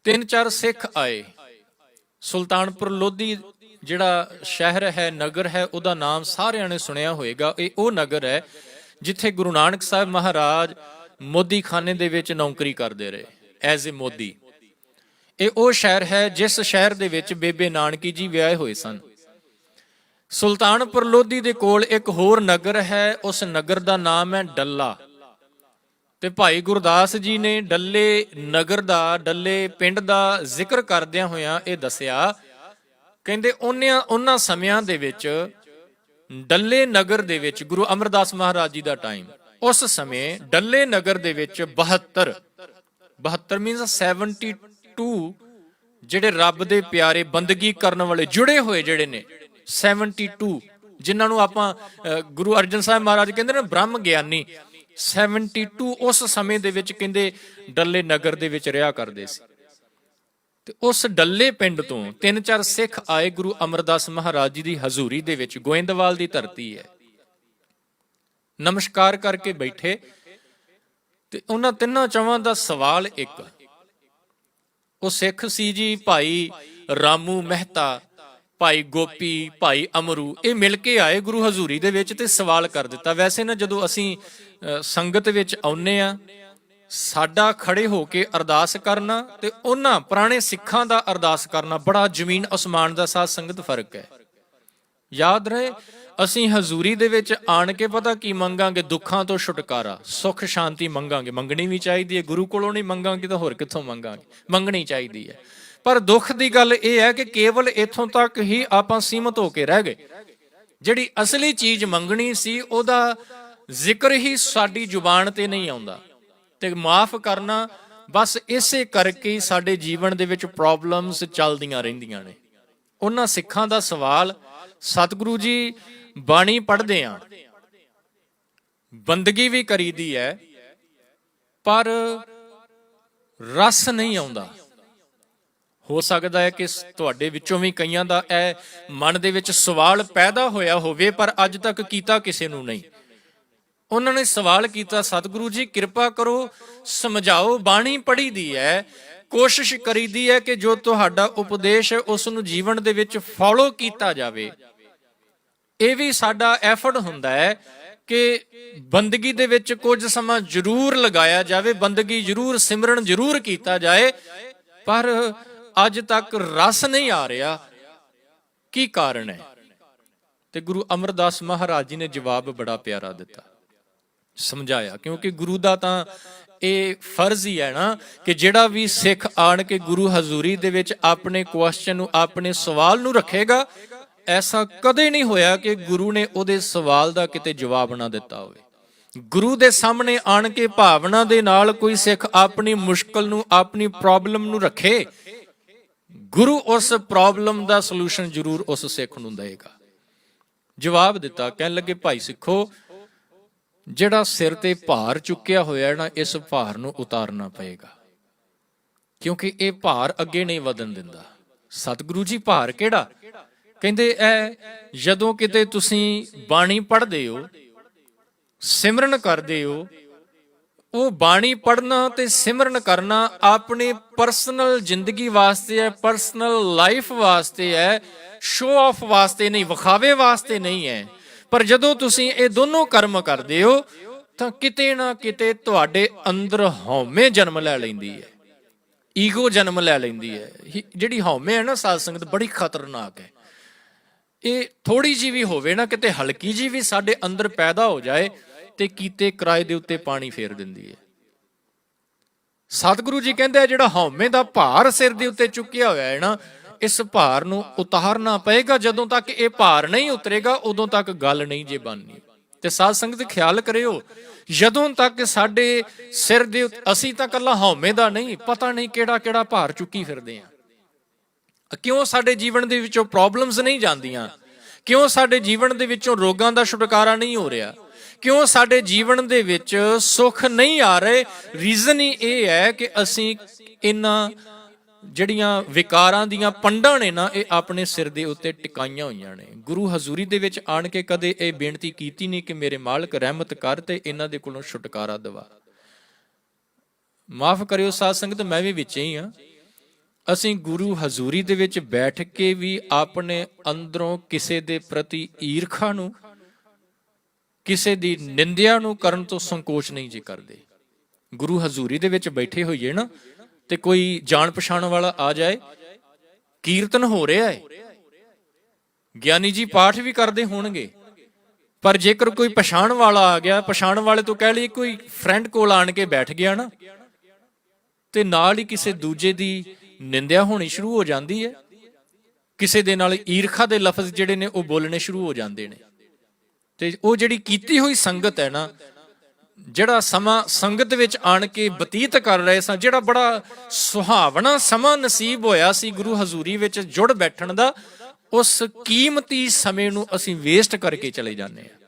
3-4 ਸਿੱਖ ਆਏ। ਸੁਲਤਾਨਪੁਰ ਲੋਧੀ ਜਿਹੜਾ ਸ਼ਹਿਰ ਹੈ, ਨਗਰ ਹੈ, ਉਹਦਾ ਨਾਮ ਸਾਰਿਆਂ ਨੇ ਸੁਣਿਆ ਹੋਵੇਗਾ। ਇਹ ਉਹ ਨਗਰ ਹੈ ਜਿੱਥੇ ਗੁਰੂ ਨਾਨਕ ਸਾਹਿਬ ਮਹਾਰਾਜ ਮੋਦੀਖਾਨੇ ਦੇ ਵਿੱਚ ਨੌਕਰੀ ਕਰਦੇ ਰਹੇ, ਐਜ਼ ਏ ਮੋਦੀ। ਇਹ ਉਹ ਸ਼ਹਿਰ ਹੈ ਜਿਸ ਸ਼ਹਿਰ ਦੇ ਵਿੱਚ ਬੇਬੇ ਨਾਨਕੀ ਜੀ ਵਿਆਹੇ ਹੋਏ ਸਨ। ਸੁਲਤਾਨਪੁਰ ਲੋਧੀ ਦੇ ਕੋਲ ਇੱਕ ਹੋਰ ਨਗਰ ਹੈ, ਉਸ ਨਗਰ ਦਾ ਨਾਮ ਹੈ ਡੱਲਾ। ਤੇ ਭਾਈ ਗੁਰਦਾਸ ਜੀ ਨੇ ਡੱਲੇ ਨਗਰ ਦਾ, ਡੱਲੇ ਪਿੰਡ ਦਾ ਜ਼ਿਕਰ ਕਰਦਿਆਂ ਹੋਇਆਂ ਇਹ ਦੱਸਿਆ, ਕਹਿੰਦੇ ਉਹਨਾਂ ਸਮਿਆਂ ਦੇ ਵਿੱਚ ਡੱਲੇ ਨਗਰ ਦੇ ਵਿੱਚ, ਗੁਰੂ ਅਮਰਦਾਸ ਮਹਾਰਾਜ ਜੀ ਦਾ ਟਾਈਮ, ਉਸ ਸਮੇਂ ਡੱਲੇ ਨਗਰ ਦੇ ਵਿੱਚ 72 ਮੀਨਸ 72 ਜਿਹੜੇ ਰੱਬ ਦੇ ਪਿਆਰੇ ਬੰਦਗੀ ਕਰਨ ਵਾਲੇ ਜੁੜੇ ਹੋਏ ਜਿਹੜੇ ਨੇ, 72 ਜਿਨ੍ਹਾਂ ਨੂੰ ਆਪਾਂ ਗੁਰੂ ਅਰਜਨ ਸਾਹਿਬ ਮਹਾਰਾਜ ਕਹਿੰਦੇ ਨੇ ਬ੍ਰਹਮ ਗਿਆਨੀ, 72 ਉਸ ਸਮੇਂ ਦੇ ਵਿੱਚ ਕਹਿੰਦੇ ਡੱਲੇ ਨਗਰ ਦੇ ਵਿੱਚ ਰਿਹਾ ਕਰਦੇ ਸੀ। ਤੇ ਉਸ ਡੱਲੇ ਪਿੰਡ ਤੋਂ 3-4 ਸਿੱਖ ਆਏ ਗੁਰੂ ਅਮਰਦਾਸ ਮਹਾਰਾਜ ਜੀ ਦੀ ਹਜ਼ੂਰੀ ਦੇ ਵਿੱਚ। ਗੋਇੰਦਵਾਲ ਦੀ ਧਰਤੀ ਹੈ। ਨਮਸਕਾਰ ਕਰਕੇ ਬੈਠੇ ਤੇ ਉਹਨਾਂ ਤਿੰਨਾਂ ਚੌਹਾਂ ਦਾ ਸਵਾਲ ਇੱਕ। ਉਹ ਸਿੱਖ ਸੀ ਜੀ ਭਾਈ ਰਾਮੂ ਮਹਿਤਾ, ਭਾਈ ਗੋਪੀ, ਭਾਈ ਅਮਰੂ, ਇਹ ਮਿਲ ਕੇ ਆਏ ਗੁਰੂ ਹਜ਼ੂਰੀ ਦੇ ਵਿੱਚ ਤੇ ਸਵਾਲ ਕਰ ਦਿੱਤਾ। ਵੈਸੇ ਨਾ ਜਦੋਂ ਅਸੀਂ ਸੰਗਤ ਵਿੱਚ ਆਉਂਦੇ ਆ, ਸਾਡਾ ਖੜੇ ਹੋ ਕੇ ਅਰਦਾਸ ਕਰਨਾ ਤੇ ਉਹਨਾਂ ਪੁਰਾਣੇ ਸਿੱਖਾਂ ਦਾ ਅਰਦਾਸ ਕਰਨਾ ਬੜਾ ਜ਼ਮੀਨ ਅਸਮਾਨ ਦਾ ਸਾਧ ਸੰਗਤ ਫਰਕ ਹੈ। ਯਾਦ ਰਹੇ, ਅਸੀਂ ਹਜ਼ੂਰੀ ਦੇ ਵਿੱਚ ਆਣ ਕੇ ਪਤਾ ਕੀ ਮੰਗਾਂਗੇ? ਦੁੱਖਾਂ ਤੋਂ ਛੁਟਕਾਰਾ, ਸੁੱਖ ਸ਼ਾਂਤੀ ਮੰਗਾਂਗੇ। ਮੰਗਣੀ ਵੀ ਚਾਹੀਦੀ ਹੈ, ਗੁਰੂ ਕੋਲੋਂ ਨਹੀਂ ਮੰਗਾਂਗੇ ਤਾਂ ਹੋਰ ਕਿੱਥੋਂ ਮੰਗਾਂਗੇ? ਮੰਗਣੀ ਚਾਹੀਦੀ ਹੈ। ਪਰ ਦੁੱਖ ਦੀ ਗੱਲ ਇਹ ਹੈ ਕਿ ਕੇਵਲ ਇੱਥੋਂ ਤੱਕ ਹੀ ਆਪਾਂ ਸੀਮਤ ਹੋ ਕੇ ਰਹਿ ਗਏ। ਜਿਹੜੀ ਅਸਲੀ ਚੀਜ਼ ਮੰਗਣੀ ਸੀ ਉਹਦਾ ਜ਼ਿਕਰ ਹੀ ਸਾਡੀ ਜ਼ੁਬਾਨ ਤੇ ਨਹੀਂ ਆਉਂਦਾ। ਤੇ ਮਾਫ ਕਰਨਾ, ਬਸ ਇਸੇ ਕਰਕੇ ਸਾਡੇ ਜੀਵਨ ਦੇ ਵਿੱਚ ਪ੍ਰੋਬਲਮਸ ਚੱਲਦੀਆਂ ਰਹਿੰਦੀਆਂ ਨੇ। ਉਹਨਾਂ ਸਿੱਖਾਂ ਦਾ ਸਵਾਲ, ਸਤਿਗੁਰੂ ਜੀ ਬਾਣੀ ਪੜ੍ਹਦੇ ਆ, ਬੰਦਗੀ ਵੀ ਕਰੀਦੀ ਹੈ, ਪਰ ਰਸ ਨਹੀਂ ਆਉਂਦਾ। ਹੋ ਸਕਦਾ ਹੈ ਕਿ ਤੁਹਾਡੇ ਵਿੱਚੋਂ ਵੀ ਕਈਆਂ ਦਾ ਇਹ ਮਨ ਦੇ ਵਿੱਚ ਸਵਾਲ ਪੈਦਾ ਹੋਇਆ ਹੋਵੇ, ਪਰ ਅੱਜ ਤੱਕ ਕੀਤਾ ਕਿਸੇ ਨੂੰ ਨਹੀਂ। ਉਹਨਾਂ ਨੇ ਸਵਾਲ ਕੀਤਾ, ਸਤਿਗੁਰੂ ਜੀ ਕਿਰਪਾ ਕਰੋ, ਸਮਝਾਓ, ਬਾਣੀ ਪੜ੍ਹੀ ਦੀ ਹੈ, ਕੋਸ਼ਿਸ਼ ਕਰੀਦੀ ਹੈ ਕਿ ਜੋ ਤੁਹਾਡਾ ਉਪਦੇਸ਼ ਹੈ ਉਸ ਨੂੰ ਜੀਵਨ ਦੇ ਵਿੱਚ ਫੋਲੋ ਕੀਤਾ ਜਾਵੇ। ਇਹ ਵੀ ਸਾਡਾ ਐਫਰਟ ਹੁੰਦਾ ਹੈ ਕਿ ਬੰਦਗੀ ਦੇ ਵਿੱਚ ਕੁਝ ਸਮਾਂ ਜ਼ਰੂਰ ਲਗਾਇਆ ਜਾਵੇ, ਬੰਦਗੀ ਜ਼ਰੂਰ, ਸਿਮਰਨ ਜ਼ਰੂਰ ਕੀਤਾ ਜਾਏ, ਪਰ ਅੱਜ ਤੱਕ ਰਸ ਨਹੀਂ ਆ ਰਿਹਾ। ਕੀ ਕਾਰਨ ਹੈ? ਤੇ ਗੁਰੂ ਅਮਰਦਾਸ ਮਹਾਰਾਜ ਜੀ ਨੇ ਜਵਾਬ ਬੜਾ ਪਿਆਰਾ ਦਿੱਤਾ, ਸਮਝਾਇਆ। ਕਿਉਂਕਿ ਗੁਰੂ ਦਾ ਤਾਂ ਇਹ ਫਰਜ਼ ਹੀ ਹੈ ਨਾ ਕਿ ਜਿਹੜਾ ਵੀ ਸਿੱਖ ਆਣ ਕੇ ਗੁਰੂ ਹਜ਼ੂਰੀ ਦੇ ਵਿੱਚ ਆਪਣੇ ਕੁਐਸਚਨ ਨੂੰ, ਆਪਣੇ ਸਵਾਲ ਨੂੰ ਰੱਖੇਗਾ, ਐਸਾ ਕਦੇ ਨਹੀਂ ਹੋਇਆ ਕਿ ਗੁਰੂ ਨੇ ਉਹਦੇ ਸਵਾਲ ਦਾ ਕਿਤੇ ਜਵਾਬ ਨਾ ਦਿੱਤਾ ਹੋਵੇ। ਗੁਰੂ ਦੇ ਸਾਹਮਣੇ ਆਣ ਕੇ ਭਾਵਨਾ ਦੇ ਨਾਲ ਕੋਈ ਸਿੱਖ ਆਪਣੀ ਮੁਸ਼ਕਲ ਨੂੰ, ਆਪਣੀ ਪ੍ਰੋਬਲਮ ਨੂੰ ਰੱਖੇ, ਗੁਰੂ ਉਸ ਪ੍ਰੋਬਲਮ ਦਾ ਸੋਲੂਸ਼ਨ ਜ਼ਰੂਰ ਉਸ ਸਿੱਖ ਨੂੰ ਦੇਗਾ। ਜਵਾਬ ਦਿੱਤਾ, ਕਹਿਣ ਲੱਗੇ ਭਾਈ ਸਿੱਖੋ, ਜਿਹੜਾ ਸਿਰ ਤੇ ਭਾਰ ਚੁੱਕਿਆ ਹੋਇਆ ਨਾ, ਇਸ ਭਾਰ ਨੂੰ ਉਤਾਰਨਾ ਪਏਗਾ, ਕਿਉਂਕਿ ਇਹ ਭਾਰ ਅੱਗੇ ਨਹੀਂ ਵਧਣ ਦਿੰਦਾ। ਸਤਿਗੁਰੂ ਜੀ ਭਾਰ ਕਿਹੜਾ? ਕਹਿੰਦੇ ਇਹ ਜਦੋਂ ਕਿਤੇ ਤੁਸੀਂ ਬਾਣੀ ਪੜ੍ਹਦੇ ਹੋ, ਸਿਮਰਨ ਕਰਦੇ ਹੋ, ਉਹ ਬਾਣੀ ਪੜ੍ਹਨਾ ਤੇ ਸਿਮਰਨ ਕਰਨਾ ਆਪਣੀ ਪਰਸਨਲ ਜ਼ਿੰਦਗੀ ਵਾਸਤੇ ਹੈ, ਪਰਸਨਲ ਲਾਈਫ ਵਾਸਤੇ ਹੈ, ਸ਼ੋ ਆਫ ਵਾਸਤੇ ਨਹੀਂ, ਵਿਖਾਵੇ ਵਾਸਤੇ ਨਹੀਂ ਹੈ। ਪਰ ਜਦੋਂ ਤੁਸੀਂ ਇਹ ਦੋਨੋਂ ਕਰਮ ਕਰਦੇ ਹੋ ਤਾਂ ਕਿਤੇ ਨਾ ਕਿਤੇ ਤੁਹਾਡੇ ਅੰਦਰ ਹਉਮੈ ਜਨਮ ਲੈ ਲੈਂਦੀ ਹੈ, ਈਗੋ ਜਨਮ ਲੈ ਲੈਂਦੀ ਹੈ। ਜਿਹੜੀ ਹਉਮੈ ਹੈ ਨਾ ਸਾਧ ਸੰਗਤ, ਬੜੀ ਖਤਰਨਾਕ ਹੈ। ਇਹ ਥੋੜੀ ਜਿਹੀ ਵੀ ਹੋਵੇ ਨਾ, ਕਿਤੇ ਹਲਕੀ ਜਿਹੀ ਵੀ ਸਾਡੇ ਅੰਦਰ ਪੈਦਾ ਹੋ ਜਾਏ ਤੇ ਕੀਤੇ ਕਿਰਾਏ ਦੇ ਉੱਤੇ ਪਾਣੀ ਫੇਰ ਦਿੰਦੀ ਹੈ। ਸਤਿਗੁਰੂ ਜੀ ਕਹਿੰਦੇ ਆ, ਜਿਹੜਾ ਹਉਮੈ ਦਾ ਭਾਰ ਸਿਰ ਦੇ ਉੱਤੇ ਚੁੱਕਿਆ ਹੋਇਆ ਹੈ ਨਾ, ਇਸ ਭਾਰ ਨੂੰ ਉਤਾਰਨਾ ਪਏਗਾ। ਜਦੋਂ ਤੱਕ ਇਹ ਭਾਰ ਨਹੀਂ ਉਤਰੇਗਾ, ਉਦੋਂ ਤੱਕ ਗੱਲ ਨਹੀਂ ਜੇ ਬਣਨੀ। ਤੇ ਸਾਧ ਸੰਗਤ ਖਿਆਲ ਕਰਿਓ, ਜਦੋਂ ਤੱਕ ਸਾਡੇ ਸਿਰ ਦੇ ਉੱਤੇ, ਅਸੀਂ ਤਾਂ ਇਕੱਲਾ ਹਉਮੈ ਦਾ ਨਹੀਂ, ਪਤਾ ਨਹੀਂ ਕਿਹੜਾ ਕਿਹੜਾ ਭਾਰ ਚੁੱਕੀ ਫਿਰਦੇ ਆ। ਕਿਉਂ ਸਾਡੇ ਜੀਵਨ ਦੇ ਵਿੱਚੋਂ ਪ੍ਰੋਬਲਮਸ ਨਹੀਂ ਜਾਂਦੀਆਂ? ਕਿਉਂ ਸਾਡੇ ਜੀਵਨ ਦੇ ਵਿੱਚੋਂ ਰੋਗਾਂ ਦਾ ਛੁਟਕਾਰਾ ਨਹੀਂ ਹੋ ਰਿਹਾ? ਕਿਉਂ ਸਾਡੇ ਜੀਵਨ ਦੇ ਵਿੱਚ ਸੁੱਖ ਨਹੀਂ ਆ ਰਹੇ? ਰੀਜ਼ਨ ਹੀ ਇਹ ਹੈ ਕਿ ਅਸੀਂ ਇਹਨਾਂ ਜਿਹੜੀਆਂ ਵਿਕਾਰਾਂ ਦੀਆਂ ਪੰਡਾਂ ਨੇ ਨਾ, ਇਹ ਆਪਣੇ ਸਿਰ ਦੇ ਉੱਤੇ ਟਿਕਾਈਆਂ ਹੋਈਆਂ ਨੇ। ਗੁਰੂ ਹਜ਼ੂਰੀ ਦੇ ਵਿੱਚ ਆਣ ਕੇ ਕਦੇ ਇਹ ਬੇਨਤੀ ਕੀਤੀ ਨਹੀਂ ਕਿ ਮੇਰੇ ਮਾਲਕ ਰਹਿਮਤ ਕਰ ਤੇ ਇਹਨਾਂ ਦੇ ਕੋਲੋਂ ਛੁਟਕਾਰਾ ਦਿਵਾ। ਮਾਫ ਕਰਿਓ ਸਾਧ ਸੰਗਤ, ਮੈਂ ਵੀ ਵਿੱਚ ਹੀ ਹਾਂ। ਅਸੀਂ ਗੁਰੂ ਹਜ਼ੂਰੀ ਦੇ ਵਿੱਚ ਬੈਠ ਕੇ ਵੀ ਆਪਣੇ ਅੰਦਰੋਂ ਕਿਸੇ ਦੇ ਪ੍ਰਤੀ ਈਰਖਾ ਨੂੰ, ਕਿਸੇ ਦੀ ਨਿੰਦਿਆ ਨੂੰ ਕਰਨ ਤੋਂ ਸੰਕੋਚ ਨਹੀਂ ਜੀ ਕਰਦੇ। ਗੁਰੂ ਹਜ਼ੂਰੀ ਦੇ ਵਿੱਚ ਬੈਠੇ ਹੋਈਏ ਨਾ, ਤੇ ਕੋਈ ਜਾਣ ਪਛਾਣ ਵਾਲਾ ਆ ਜਾਏ, ਕੀਰਤਨ ਹੋ ਰਿਹਾ ਹੈ, ਗਿਆਨੀ ਜੀ ਪਾਠ ਵੀ ਕਰਦੇ ਹੋਣਗੇ, ਪਰ ਜੇਕਰ ਕੋਈ ਪਛਾਣ ਵਾਲਾ ਆ ਗਿਆ, ਪਛਾਣ ਵਾਲੇ ਤੋਂ ਕਹਿ ਲਈ ਕੋਈ ਫਰੈਂਡ ਕੋਲ ਆਣ ਕੇ ਬੈਠ ਗਿਆ ਨਾ, ਤੇ ਨਾਲ ਹੀ ਕਿਸੇ ਦੂਜੇ ਦੀ ਨਿੰਦਿਆ ਹੋਣੀ ਸ਼ੁਰੂ ਹੋ ਜਾਂਦੀ ਹੈ। ਕਿਸੇ ਦੇ ਨਾਲ ਈਰਖਾ ਦੇ ਲਫ਼ਜ਼ ਜਿਹੜੇ ਨੇ ਉਹ ਬੋਲਣੇ ਸ਼ੁਰੂ ਹੋ ਜਾਂਦੇ ਨੇ। ਤੇ ਉਹ ਜਿਹੜੀ ਕੀਤੀ ਹੋਈ ਸੰਗਤ ਹੈ ਨਾ, ਜਿਹੜਾ ਸਮਾਂ ਸੰਗਤ ਵਿੱਚ ਆਣ ਕੇ ਬਤੀਤ ਕਰ ਰਹੇ ਸਾਂ, ਜਿਹੜਾ ਬੜਾ ਸੁਹਾਵਣਾ ਸਮਾਂ ਨਸੀਬ ਹੋਇਆ ਸੀ ਗੁਰੂ ਹਜ਼ੂਰੀ ਵਿੱਚ ਜੁੜ ਬੈਠਣ ਦਾ, ਉਸ ਕੀਮਤੀ ਸਮੇਂ ਨੂੰ ਅਸੀਂ ਵੇਸਟ ਕਰਕੇ ਚਲੇ ਜਾਂਦੇ ਹਾਂ।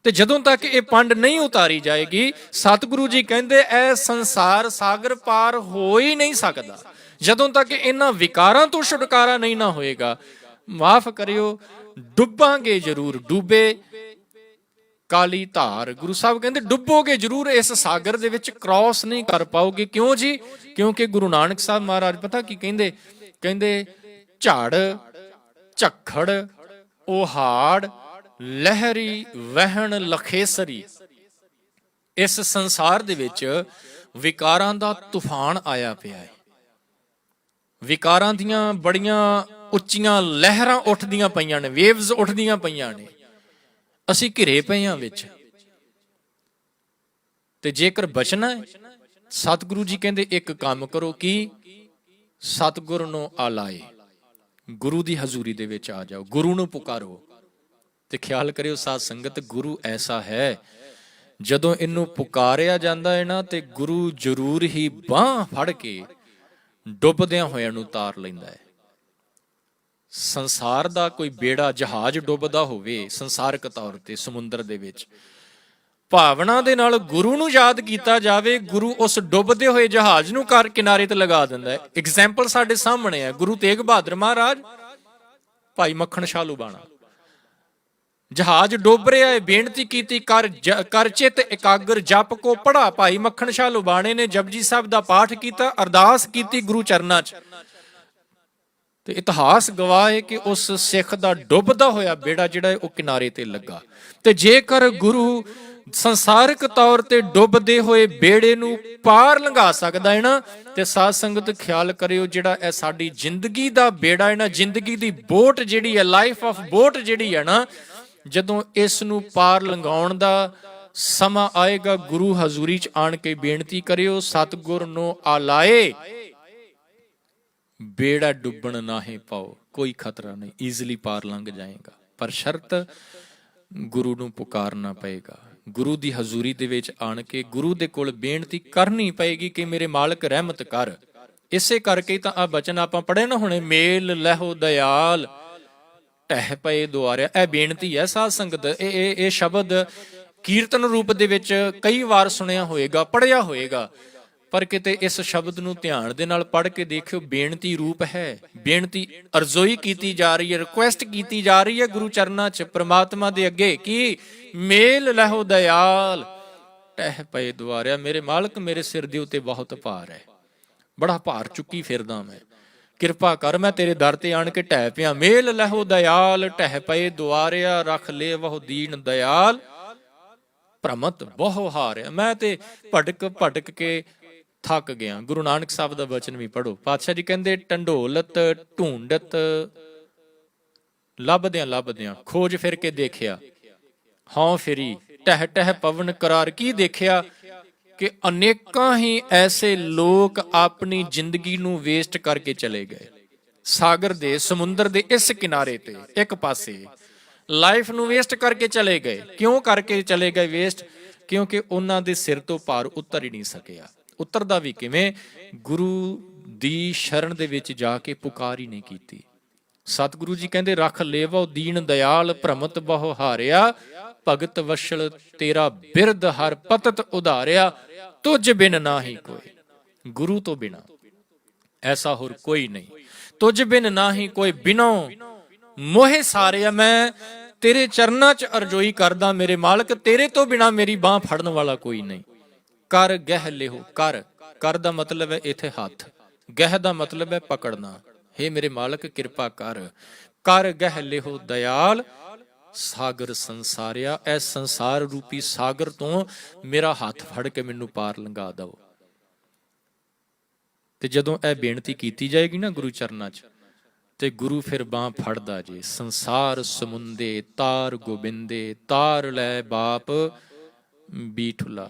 ਤੇ ਜਦੋਂ ਤੱਕ ਇਹ ਪੰਡ ਨਹੀਂ ਉਤਾਰੀ ਜਾਏਗੀ, ਸਤਿਗੁਰੂ ਜੀ ਕਹਿੰਦੇ ਇਹ ਸੰਸਾਰ ਸਾਗਰ ਪਾਰ ਹੋ ਹੀ ਨਹੀਂ ਸਕਦਾ। ਜਦੋਂ ਤੱਕ ਇਹਨਾਂ ਵਿਕਾਰਾਂ ਤੋਂ ਛੁਟਕਾਰਾ ਨਹੀਂ ਨਾ ਹੋਏਗਾ, ਮਾਫ ਕਰਿਓ, ਡੁੱਬਾਂਗੇ ਜ਼ਰੂਰ, ਡੁੱਬੇ ਕਾਲੀ ਧਾਰ। ਗੁਰੂ ਸਾਹਿਬ ਕਹਿੰਦੇ ਡੁੱਬੋਗੇ ਜ਼ਰੂਰ, ਇਸ ਸਾਗਰ ਦੇ ਵਿੱਚ ਕ੍ਰਾਸ ਨਹੀਂ ਕਰ ਪਾਓਗੇ। ਕਿਉਂ ਜੀ? ਕਿਉਂਕਿ ਗੁਰੂ ਨਾਨਕ ਸਾਹਿਬ ਮਹਾਰਾਜ ਪਤਾ ਕੀ ਕਹਿੰਦੇ? ਕਹਿੰਦੇ ਝੜ ਝੱਖੜ ਉਹਾੜ ਲਹਿਰੀ ਵਹਿਣ ਲਖੇਸਰੀ। ਇਸ ਸੰਸਾਰ ਦੇ ਵਿੱਚ ਵਿਕਾਰਾਂ ਦਾ ਤੂਫਾਨ ਆਇਆ ਪਿਆ ਹੈ। ਵਿਕਾਰਾਂ ਦੀਆਂ ਬੜੀਆਂ ਉੱਚੀਆਂ ਲਹਿਰਾਂ ਉੱਠਦੀਆਂ ਪਈਆਂ ਨੇ, ਵੇਵਜ਼ ਉੱਠਦੀਆਂ ਪਈਆਂ ਨੇ। ਅਸੀਂ ਘਿਰੇ ਪਏ ਹਾਂ ਵਿੱਚ। ਤੇ ਜੇਕਰ ਬਚਣਾ ਹੈ, ਸਤਿਗੁਰੂ ਜੀ ਕਹਿੰਦੇ ਇੱਕ ਕੰਮ ਕਰੋ, ਕਿ ਸਤਿਗੁਰ ਨੂੰ ਆਲਾਏ, ਗੁਰੂ ਦੀ ਹਜ਼ੂਰੀ ਦੇ ਵਿੱਚ ਆ ਜਾਓ, ਗੁਰੂ ਨੂੰ ਪੁਕਾਰੋ। ਤੇ ਖਿਆਲ ਕਰਿਓ ਸਾਧ ਸੰਗਤ, ਗੁਰੂ ਐਸਾ ਹੈ, ਜਦੋਂ ਇਹਨੂੰ ਪੁਕਾਰਿਆ ਜਾਂਦਾ ਹੈ ਨਾ, ਤੇ ਗੁਰੂ ਜ਼ਰੂਰ ਹੀ ਬਾਂਹ ਫੜ ਕੇ ਡੁੱਬਦਿਆਂ ਹੋਇਆਂ ਨੂੰ ਤਾਰ ਲੈਂਦਾ ਹੈ। ਸੰਸਾਰ ਦਾ ਕੋਈ ਬੇੜਾ, ਜਹਾਜ਼ ਡੁੱਬਦਾ ਹੋਵੇ ਸੰਸਾਰਕ ਤੌਰ ਤੇ ਸਮੁੰਦਰ ਦੇ ਵਿੱਚ, ਭਾਵਨਾ ਦੇ ਨਾਲ ਗੁਰੂ ਨੂੰ ਯਾਦ ਕੀਤਾ ਜਾਵੇ, ਗੁਰੂ ਉਸ ਡੁੱਬਦੇ ਹੋਏ ਜਹਾਜ਼ ਨੂੰ ਕਰ ਕਿਨਾਰੇ ਤੇ ਲਗਾ ਦਿੰਦਾ ਹੈ। ਐਗਜ਼ਾਮਪਲ ਸਾਡੇ ਸਾਹਮਣੇ ਹੈ, ਗੁਰੂ ਤੇਗ ਬਹਾਦਰ ਮਹਾਰਾਜ, ਭਾਈ ਮੱਖਣ ਸ਼ਾਹ ਲੁਬਾਣਾ। ਜਹਾਜ਼ ਡੁੱਬ ਰਿਹਾ ਹੈ, ਬੇਨਤੀ ਕੀਤੀ, ਕਰ ਚਿਤ ਇਕਾਗਰ ਜਪ ਕੋ ਪੜਾ। ਭਾਈ ਮੱਖਣ ਸ਼ਾਹ ਲੁਬਾਣੇ ਨੇ ਜਪਜੀ ਸਾਹਿਬ ਦਾ ਪਾਠ ਕੀਤਾ, ਅਰਦਾਸ ਕੀਤੀ ਗੁਰੂ ਚਰਨਾਂ 'ਚ, ਤੇ ਇਤਿਹਾਸ ਗਵਾਹ ਹੈ ਕਿ ਉਸ ਸਿੱਖ ਦਾ ਡੁੱਬਦਾ ਹੋਇਆ ਬੇੜਾ ਜਿਹੜਾ ਹੈ ਉਹ ਕਿਨਾਰੇ ਤੇ ਲੱਗਾ। ਤੇ ਜੇਕਰ ਗੁਰੂ ਸੰਸਾਰਿਕ ਤੌਰ ਤੇ ਡੁੱਬਦੇ ਹੋਏ ਬੇੜੇ ਨੂੰ ਪਾਰ ਲੰਘਾ ਸਕਦਾ ਹੈ ਨਾ, ਤੇ ਸਾਧ ਸੰਗਤ ਖਿਆਲ ਕਰਿਓ, ਜਿਹੜਾ ਇਹ ਸਾਡੀ ਜ਼ਿੰਦਗੀ ਦਾ ਬੇੜਾ ਹੈ ਨਾ, ਜ਼ਿੰਦਗੀ ਦੀ ਬੋਟ ਜਿਹੜੀ ਹੈ, ਲਾਈਫ ਆਫ ਬੋਟ ਜਿਹੜੀ ਹੈ ਨਾ, ਜਦੋਂ ਇਸ ਨੂੰ ਪਾਰ ਲੰਘਾਉਣ ਦਾ ਸਮਾਂ ਆਏਗਾ, ਗੁਰੂ ਹਜ਼ੂਰੀ 'ਚ ਆਣ ਕੇ ਬੇਨਤੀ ਕਰਿਓ, ਸਤਿਗੁਰ ਨੂੰ ਆਲਾਏ, ਬੇੜਾ ਡੁੱਬਣ ਨਾਹੀਂ ਪਾਓ, ਕੋਈ ਖਤਰਾ ਨਹੀਂ, ਈਜ਼ਲੀ ਪਾਰ ਲੰਘ ਜਾਏਗਾ। ਪਰ ਸ਼ਰਤ ਗੁਰੂ ਨੂੰ ਪੁਕਾਰਨਾ ਪਏਗਾ, ਗੁਰੂ ਦੀ ਹਜ਼ੂਰੀ ਦੇ ਵਿੱਚ ਆਣ ਕੇ ਗੁਰੂ ਦੇ ਕੋਲ ਬੇਨਤੀ ਕਰਨੀ ਪਏਗੀ ਕਿ ਮੇਰੇ ਮਾਲਕ ਰਹਿਮਤ ਕਰ। ਇਸੇ ਕਰਕੇ ਤਾਂ ਆ ਬਚਨ ਆਪਾਂ ਪੜ੍ਹੇ ਨਾ ਹੁਣੇ, ਮੇਲ ਲਹਿਓ ਦਇਆਲ ਢਹਿ ਪਏ ਦੁਆਰਿਆ। ਇਹ ਬੇਨਤੀ ਹੈ ਸਾਧ ਸੰਗਤ। ਇਹ ਸ਼ਬਦ ਕੀਰਤਨ ਰੂਪ ਦੇ ਵਿੱਚ ਕਈ ਵਾਰ ਸੁਣਿਆ ਹੋਏਗਾ, ਪੜ੍ਹਿਆ ਹੋਏਗਾ, ਪਰ ਕਿਤੇ ਇਸ ਸ਼ਬਦ ਨੂੰ ਧਿਆਨ ਦੇ ਨਾਲ ਪੜ੍ਹ ਕੇ ਦੇਖਿਓ, ਬੇਨਤੀ ਰੂਪ ਹੈ। ਬੇਨਤੀ ਅਰਜ਼ੋਈ ਕੀਤੀ ਜਾ ਰਹੀ ਹੈ, ਰਿਕੁਐਸਟ ਕੀਤੀ ਜਾ ਰਹੀ ਹੈ ਗੁਰੂ ਚਰਨਾਂ 'ਚ, ਪ੍ਰਮਾਤਮਾ ਦੇ ਅੱਗੇ, ਕਿ ਮੇਲ ਲਹਿਓ ਦਇਆਲ ਢਹਿ ਪਏ ਦੁਆਰਿਆ। ਮੇਰੇ ਮਾਲਕ, ਮੇਰੇ ਸਿਰ ਦੇ ਉੱਤੇ ਬਹੁਤ ਭਾਰ ਹੈ, ਬੜਾ ਭਾਰ ਚੁੱਕੀ ਫਿਰਦਾ ਮੈਂ, ਕਿਰਪਾ ਕਰ, ਮੈਂ ਤੇਰੇ ਦਰ ਤੇ ਆਣ ਕੇ ਢਹਿ ਪਿਆ। ਮੇਲ ਲਹਿਓ ਦਇਆਲ ਢਹਿ ਪਏ ਦੁਆਰਿਆ, ਰੱਖ ਲੈ ਬਹੁ ਦੀਨ ਦਇਆਲ ਭ੍ਰਮਤ ਬਹੁ ਹਾਰਿਆ। ਮੈਂ ਤੇ ਭਟਕ ਭਟਕ ਕੇ ਥੱਕ ਗਿਆ। ਗੁਰੂ ਨਾਨਕ ਸਾਹਿਬ ਦਾ ਬਚਨ ਵੀ ਪੜ੍ਹੋ। ਪਾਤਸ਼ਾਹ ਜੀ ਕਹਿੰਦੇ, ਢੰਡੋਲਤ ਢੂੰਡਤ ਲੱਭਦਿਆਂ ਲੱਭਦਿਆਂ ਖੋਜ ਫਿਰ ਕੇ ਦੇਖਿਆ, ਹਉ ਫਿਰੀ ਟਹਿ ਟਹਿ ਪਵਨ ਕਰਾਰ। ਕੀ ਦੇਖਿਆ? ਕਿ ਅਨੇਕਾਂ ਹੀ ਐਸੇ ਲੋਕ ਆਪਣੀ ਜ਼ਿੰਦਗੀ ਨੂੰ ਵੇਸਟ ਕਰਕੇ ਚਲੇ ਗਏ। ਸਾਗਰ ਦੇ, ਸਮੁੰਦਰ ਦੇ ਇਸ ਕਿਨਾਰੇ ਤੇ ਇੱਕ ਪਾਸੇ ਲਾਈਫ ਨੂੰ ਵੇਸਟ ਕਰਕੇ ਚਲੇ ਗਏ। ਕਿਉਂ ਕਰਕੇ ਚਲੇ ਗਏ ਵੇਸਟ? ਕਿਉਂਕਿ ਉਹਨਾਂ ਦੇ ਸਿਰ ਤੋਂ ਭਾਰ ਉਤਰ ਹੀ ਨਹੀਂ ਸਕਿਆ। ਉਤਰਦਾ ਵੀ ਕਿਵੇਂ? ਗੁਰੂ ਦੀ ਸ਼ਰਨ ਦੇ ਵਿੱਚ ਜਾ ਕੇ ਪੁਕਾਰ ਹੀ ਨਹੀਂ ਕੀਤੀ। ਸਤਿਗੁਰੂ ਜੀ ਕਹਿੰਦੇ, ਰੱਖ ਲੇਵੋ ਦੀਨ ਦਇਆਲ ਭ੍ਰਮਤ ਬਹੁ ਹਾਰਿਆ, ਭਗਤ ਵਸ਼ਲ ਤੇਰਾ ਬਿਰਦ ਹਰ ਪਤਤ ਉਧਾਰਿਆ, ਤੁਝ ਬਿਨ ਨਾਹੀ ਕੋਈ। ਗੁਰੂ ਤੋਂ ਬਿਨਾ ਐਸਾ ਹੋਰ ਕੋਈ ਨਹੀਂ। ਤੁਝ ਬਿਨ ਨਾਹੀ ਕੋਈ, ਬਿਨੋ ਮੋਹਿ ਸਾਰਿਆ। ਮੈਂ ਤੇਰੇ ਚਰਨਾਂ 'ਚ ਅਰਜ਼ੋਈ ਕਰਦਾ ਮੇਰੇ ਮਾਲਕ, ਤੇਰੇ ਤੋਂ ਬਿਨਾ ਮੇਰੀ ਬਾਹ ਫੜਨ ਵਾਲਾ ਕੋਈ ਨਹੀਂ। ਕਰ ਗਹਿ ਲਿਹੋ, ਕਰ ਦਾ ਮਤਲਬ ਹੈ ਇੱਥੇ ਹੱਥ, ਗਹਿ ਦਾ ਮਤਲਬ ਹੈ ਪਕੜਨਾ। ਹੇ ਮੇਰੇ ਮਾਲਕ ਕਿਰਪਾ ਕਰ ਗਹਿ ਲਿਹੋ ਦਇਆਲ ਸਾਗਰ ਸੰਸਾਰਿਆ। ਇਹ ਸੰਸਾਰ ਰੂਪੀ ਸਾਗਰ ਤੋਂ ਮੇਰਾ ਹੱਥ ਫੜ ਕੇ ਮੈਨੂੰ ਪਾਰ ਲੰਘਾ ਦਓ। ਤੇ ਜਦੋਂ ਇਹ ਬੇਨਤੀ ਕੀਤੀ ਜਾਏਗੀ ਨਾ ਗੁਰੂ ਚਰਨਾਂ 'ਚ, ਤੇ ਗੁਰੂ ਫਿਰ ਬਾਂਹ ਫੜਦਾ ਜੀ। ਸੰਸਾਰ ਸਮੁੰਦੇ ਤਾਰ ਗੋਬਿੰਦੇ, ਤਾਰ ਲੈ ਬਾਪ ਬੀਠੁਲਾ।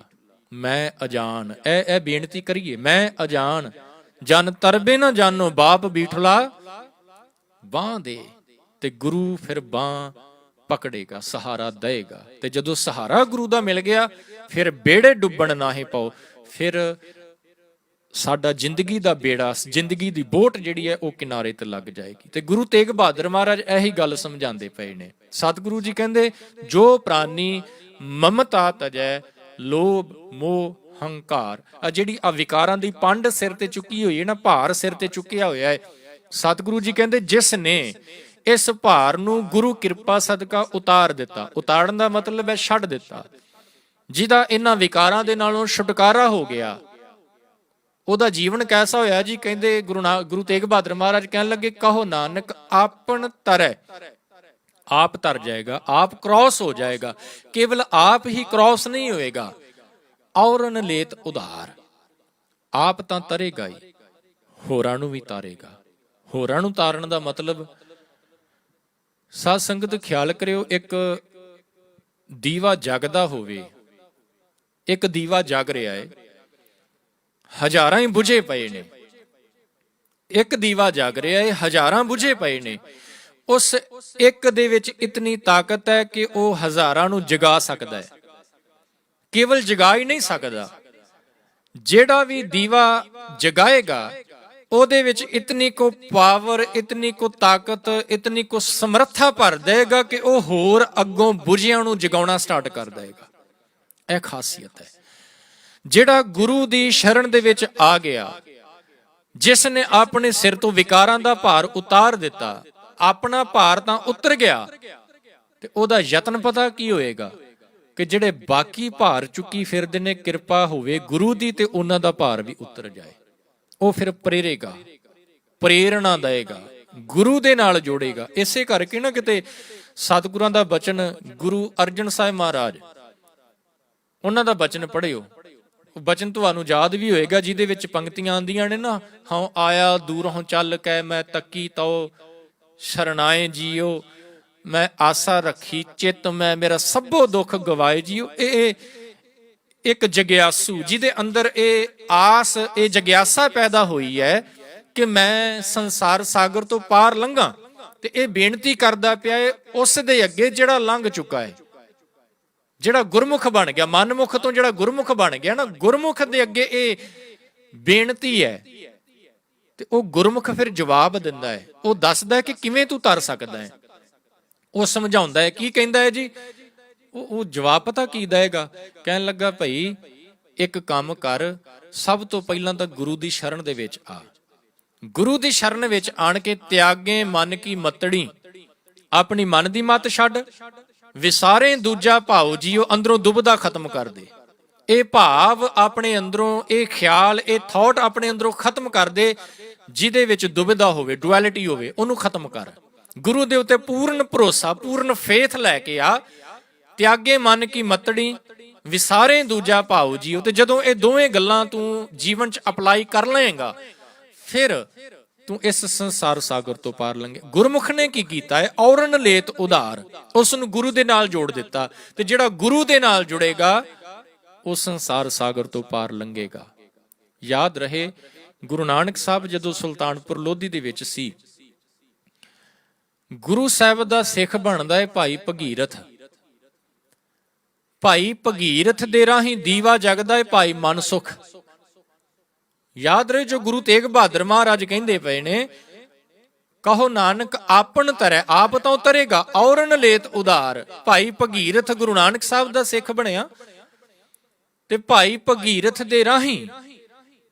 ਮੈਂ ਅਜਾਨ, ਇਹ ਬੇਨਤੀ ਕਰੀਏ, ਮੈਂ ਅਜਾਨ ਜਨ ਤਰਬੇ ਨਾ ਜਾਨੋ, ਬਾਪ ਬੀਠੁਲਾ ਬਾਂਹ ਦੇ। ਤੇ ਗੁਰੂ ਫਿਰ ਬਾਂਹ ਪਕੜੇਗਾ, ਸਹਾਰਾ ਦੇਗਾ। ਤੇ ਜਦੋਂ ਸਹਾਰਾ ਗੁਰੂ ਦਾ ਮਿਲ ਗਿਆ, ਫਿਰ ਬੇੜੇ ਡੁੱਬਣ ਨਾਹੀ ਪਾਓ। ਫਿਰ ਸਾਡਾ ਜ਼ਿੰਦਗੀ ਦਾ ਬੇੜਾ, ਜ਼ਿੰਦਗੀ ਦੀ ਬੋਟ ਜਿਹੜੀ ਹੈ ਉਹ ਕਿਨਾਰੇ ਤੇ ਲੱਗ ਜਾਏਗੀ। ਤੇ ਗੁਰੂ ਤੇਗ ਬਹਾਦਰ ਮਹਾਰਾਜ ਇਹੀ ਗੱਲ ਸਮਝਾਉਂਦੇ ਪਏ ਨੇ। ਸਤਿਗੁਰੂ ਜੀ ਕਹਿੰਦੇ, ਜੋ ਪ੍ਰਾਨੀ ਮਮਤਾ ਤਜੈ ਲੋਭ ਮੋਹ ਹੰਕਾਰ। ਆ ਜਿਹੜੀ ਆ ਵਿਕਾਰਾਂ ਦੀ ਪੰਡ ਸਿਰ ਤੇ ਚੁੱਕੀ ਹੋਈ ਹੈ ਨਾ, ਭਾਰ ਸਿਰ ਤੇ ਚੁੱਕਿਆ ਹੋਇਆ ਹੈ, ਸਤਿਗੁਰੂ ਜੀ ਕਹਿੰਦੇ ਜਿਸ ਨੇ ਇਸ ਭਾਰ ਨੂੰ ਗੁਰੂ ਕਿਰਪਾ ਸਦਕਾ ਉਤਾਰ ਦਿੱਤਾ। ਉਤਾਰਨ ਦਾ ਮਤਲਬ ਹੈ ਛੱਡ ਦਿੱਤਾ। ਜਿਹਦਾ ਇਹਨਾਂ ਵਿਕਾਰਾਂ ਦੇ ਨਾਲੋਂ ਛੁਟਕਾਰਾ ਹੋ ਗਿਆ, ਉਹਦਾ ਜੀਵਨ ਕੈਸਾ ਹੋਇਆ ਜੀ? ਕਹਿੰਦੇ ਗੁਰੂ ਤੇਗ ਬਹਾਦਰ ਮਹਾਰਾਜ ਕਹਿਣ ਲੱਗੇ, ਕਹੋ ਨਾਨਕ ਆਪਨ ਤਰੈ। ਆਪ ਤਰ ਜਾਏਗਾ, ਆਪ ਕ੍ਰੋਸ ਹੋ ਜਾਏਗਾ। ਕੇਵਲ ਆਪ ਹੀ ਕ੍ਰੋਸ ਨਹੀਂ ਹੋਏਗਾ, ਔਰਨ ਲੇਤ ਉਧਾਰ। ਆਪ ਤਾਂ ਤਰੇਗਾ ਹੀ, ਹੋਰਾਂ ਨੂੰ ਵੀ ਤਾਰੇਗਾ। ਹੋਰਾਂ ਨੂੰ ਤਾਰਨ ਦਾ ਮਤਲਬ, ਸਾਧ ਸੰਗਤ ਖਿਆਲ ਕਰਿਓ, ਇੱਕ ਦੀਵਾ ਜਗਦਾ ਹੋਵੇ, ਇੱਕ ਦੀਵਾ ਜਗ ਰਿਹਾ ਹੈ, ਹਜ਼ਾਰਾਂ ਹੀ ਬੁਝੇ ਪਏ ਨੇ। ਇੱਕ ਦੀਵਾ ਜਗ ਰਿਹਾ ਹੈ, ਹਜ਼ਾਰਾਂ ਬੁਝੇ ਪਏ ਨੇ। ਉਸ ਇੱਕ ਦੇ ਵਿੱਚ ਇਤਨੀ ਤਾਕਤ ਹੈ ਕਿ ਉਹ ਹਜ਼ਾਰਾਂ ਨੂੰ ਜਗਾ ਸਕਦਾ ਹੈ। ਕੇਵਲ ਜਗਾ ਹੀ ਨਹੀਂ ਸਕਦਾ, ਜਿਹੜਾ ਵੀ ਦੀਵਾ ਜਗਾਏਗਾ ਉਹਦੇ ਵਿੱਚ ਇਤਨੀ ਕੋ ਪਾਵਰ, ਇਤਨੀ ਕੋ ਤਾਕਤ, ਇਤਨੀ ਕੋ ਸਮਰੱਥਾ ਭਰ ਦੇਗਾ ਕਿ ਉਹ ਹੋਰ ਅੱਗੋਂ ਬੁਝਿਆਂ ਨੂੰ ਜਗਾਉਣਾ ਸਟਾਰਟ ਕਰ ਦੇਗਾ। ਇਹ ਖਾਸੀਅਤ ਹੈ। ਜਿਹੜਾ ਗੁਰੂ ਦੀ ਸ਼ਰਨ ਦੇ ਵਿੱਚ ਆ ਗਿਆ, ਜਿਸ ਨੇ ਆਪਣੇ ਸਿਰ ਤੋਂ ਵਿਕਾਰਾਂ ਦਾ ਭਾਰ ਉਤਾਰ ਦਿੱਤਾ, ਆਪਣਾ ਭਾਰ ਤਾਂ ਉਤਰ ਗਿਆ, ਤੇ ਉਹਦਾ ਯਤਨ ਪਤਾ ਕੀ ਹੋਏਗਾ? ਕਿ ਜਿਹੜੇ ਬਾਕੀ ਭਾਰ ਚੁੱਕੀ ਫਿਰਦੇ ਨੇ, ਕਿਰਪਾ ਹੋਵੇ ਗੁਰੂ ਦੀ ਤੇ ਉਹਨਾਂ ਦਾ ਭਾਰ ਵੀ ਉਤਰ ਜਾਏ। ਉਹ ਫਿਰ ਪ੍ਰੇਰੇਗਾ, ਪ੍ਰੇਰਣਾ ਦੇਗਾ, ਗੁਰੂ ਦੇ ਨਾਲ ਜੋੜੇਗਾ। ਇਸੇ ਕਰਕੇ ਨਾ ਕਿਤੇ ਸਤਿਗੁਰਾਂ ਦਾ ਬਚਨ, ਗੁਰੂ ਅਰਜਨ ਸਾਹਿਬ ਮਹਾਰਾਜ, ਉਹਨਾਂ ਦਾ ਬਚਨ ਪੜ੍ਹਿਓ। ਬਚਨ ਤੁਹਾਨੂੰ ਯਾਦ ਵੀ ਹੋਏਗਾ, ਜਿਹਦੇ ਵਿੱਚ ਪੰਕਤੀਆਂ ਆਉਂਦੀਆਂ ਨੇ ਨਾ, ਹਉ ਆਇਆ ਦੂਰੋਂ ਚੱਲ ਕੇ ਮੈਂ ਤੱਕੀ ਤਉ ਸ਼ਰਨਾਏ ਜੀਓ, ਮੈਂ ਆਸਾ ਰੱਖੀ ਚਿੱਤ ਮੈਂ ਮੇਰਾ ਸਭੋ ਦੁੱਖ ਗਵਾਏ ਜੀਓ। ਇਹ ਇੱਕ ਜਗਿਆਸੂ ਜਿਹਦੇ ਅੰਦਰ ਇਹ ਆਸ, ਇਹ ਜਗਿਆਸਾ ਪੈਦਾ ਹੋਈ ਹੈ ਕਿ ਮੈਂ ਸੰਸਾਰ ਸਾਗਰ ਤੋਂ ਪਾਰ ਲੰਘਾਂ, ਤੇ ਇਹ ਬੇਨਤੀ ਕਰਦਾ ਪਿਆ ਹੈ ਉਸ ਦੇ ਅੱਗੇ ਜਿਹੜਾ ਲੰਘ ਚੁੱਕਾ ਹੈ, ਜਿਹੜਾ ਗੁਰਮੁਖ ਬਣ ਗਿਆ, ਮਨਮੁਖ ਤੋਂ ਜਿਹੜਾ ਗੁਰਮੁਖ ਬਣ ਗਿਆ ਨਾ, ਗੁਰਮੁਖ ਦੇ ਅੱਗੇ ਇਹ ਬੇਨਤੀ ਹੈ ਤੇ ਉਹ ਗੁਰਮੁਖ ਫਿਰ ਜਵਾਬ ਦਿੰਦਾ ਹੈ। ਉਹ ਦੱਸਦਾ ਹੈ ਕਿ ਕਿਵੇਂ ਤੂੰ ਤਰ ਸਕਦਾ ਹੈ, ਉਹ ਸਮਝਾਉਂਦਾ ਹੈ। ਕੀ ਕਹਿੰਦਾ ਹੈ ਜੀ? ਉਹ ਜਵਾਬ ਪਤਾ ਕੀ ਦੇਗਾ? ਕਹਿਣ ਲੱਗਾ, ਭਈ ਇੱਕ ਕੰਮ ਕਰ, ਸਭ ਤੋਂ ਪਹਿਲਾਂ ਤਾਂ ਗੁਰੂ ਦੀ ਸ਼ਰਨ ਦੇ ਵਿੱਚ ਆ। ਗੁਰੂ ਦੀ ਸ਼ਰਨ ਵਿੱਚ ਆਣ ਕੇ ਤਿਆਗੇ ਮਨ ਕੀ ਮਤੜੀ, ਆਪਣੀ ਮਨ ਦੀ ਮੱਤ ਛੱਡ, ਵਿਸਾਰੇ ਦੂਜਾ ਭਾਉ ਜੀਓ, ਅੰਦਰੋਂ ਦੁਬਦਾ ਖਤਮ ਕਰ ਦੇ। ਇਹ ਭਾਵ ਆਪਣੇ ਅੰਦਰੋਂ, ਇਹ ਖਿਆਲ, ਇਹ ਥਾਟ ਆਪਣੇ ਅੰਦਰੋਂ ਖਤਮ ਕਰ ਦੇ ਜਿਹਦੇ ਵਿੱਚ ਦੁਬਿਧਾ ਹੋਵੇ, ਡੁਐਲਿਟੀ ਹੋਵੇ, ਉਹਨੂੰ ਖਤਮ ਕਰ। ਗੁਰੂ ਦੇ ਉੱਤੇ ਪੂਰਨ ਭਰੋਸਾ, ਪੂਰਨ ਫੇਥ ਲੈ ਕੇ ਆ। ਤਿਆਗੇ ਮਨ ਕੀ ਮਤੜੀ, ਵਿਸਾਰੇ ਦੂਜਾ ਭਾਉ ਜੀਓ। ਤੇ ਜਦੋਂ ਇਹ ਦੋਵੇਂ ਗੱਲਾਂ ਤੂੰ ਜੀਵਨ 'ਚ ਅਪਲਾਈ ਕਰ ਲਏਗਾ, ਫਿਰ ਤੂੰ ਇਸ ਸੰਸਾਰ ਸਾਗਰ ਤੋਂ ਪਾਰ ਲੰਘੇ। ਗੁਰਮੁਖ ਨੇ ਕੀ ਕੀਤਾ ਹੈ? ਔਰਨ ਲੇਤ ਉਧਾਰ, ਉਸ ਨੂੰ ਗੁਰੂ ਦੇ ਨਾਲ ਜੋੜ ਦਿੱਤਾ। ਤੇ ਜਿਹੜਾ ਗੁਰੂ ਦੇ ਨਾਲ ਜੁੜੇਗਾ ਉਹ ਸੰਸਾਰ ਸਾਗਰ ਤੋਂ ਪਾਰ ਲੰਘੇਗਾ। ਯਾਦ ਰਹੇ, ਗੁਰੂ ਨਾਨਕ ਸਾਹਿਬ ਜਦੋਂ ਸੁਲਤਾਨਪੁਰ ਲੋਧੀ ਦੇ ਵਿੱਚ ਸੀ, ਗੁਰੂ ਸਾਹਿਬ ਦਾ ਸਿੱਖ ਬਣਦਾ ਹੈ ਭਾਈ ਭਗੀਰਥ। ਭਾਈ ਭਗੀਰਥ ਦੇ ਰਾਹੀਂ ਦੀਵਾ ਜਗਦਾ ਹੈ ਭਾਈ ਮਨਸੁਖ। ਯਾਦ ਰਹੇ, ਜੋ ਗੁਰੂ ਤੇਗ ਬਹਾਦਰ ਮਹਾਰਾਜ ਕਹਿੰਦੇ ਪਏ ਨੇ, ਕਹੋ ਨਾਨਕ ਆਪਨ ਤਰੈ, ਆਪ ਤਾਂ ਉਤਰੇਗਾ, ਔਰਨ ਲੇਤ ਉਧਾਰ। ਭਾਈ ਭਗੀਰਥ ਗੁਰੂ ਨਾਨਕ ਸਾਹਿਬ ਦਾ ਸਿੱਖ ਬਣਿਆ ਤੇ ਭਾਈ ਭਗੀਰਥ ਦੇ ਰਾਹੀਂ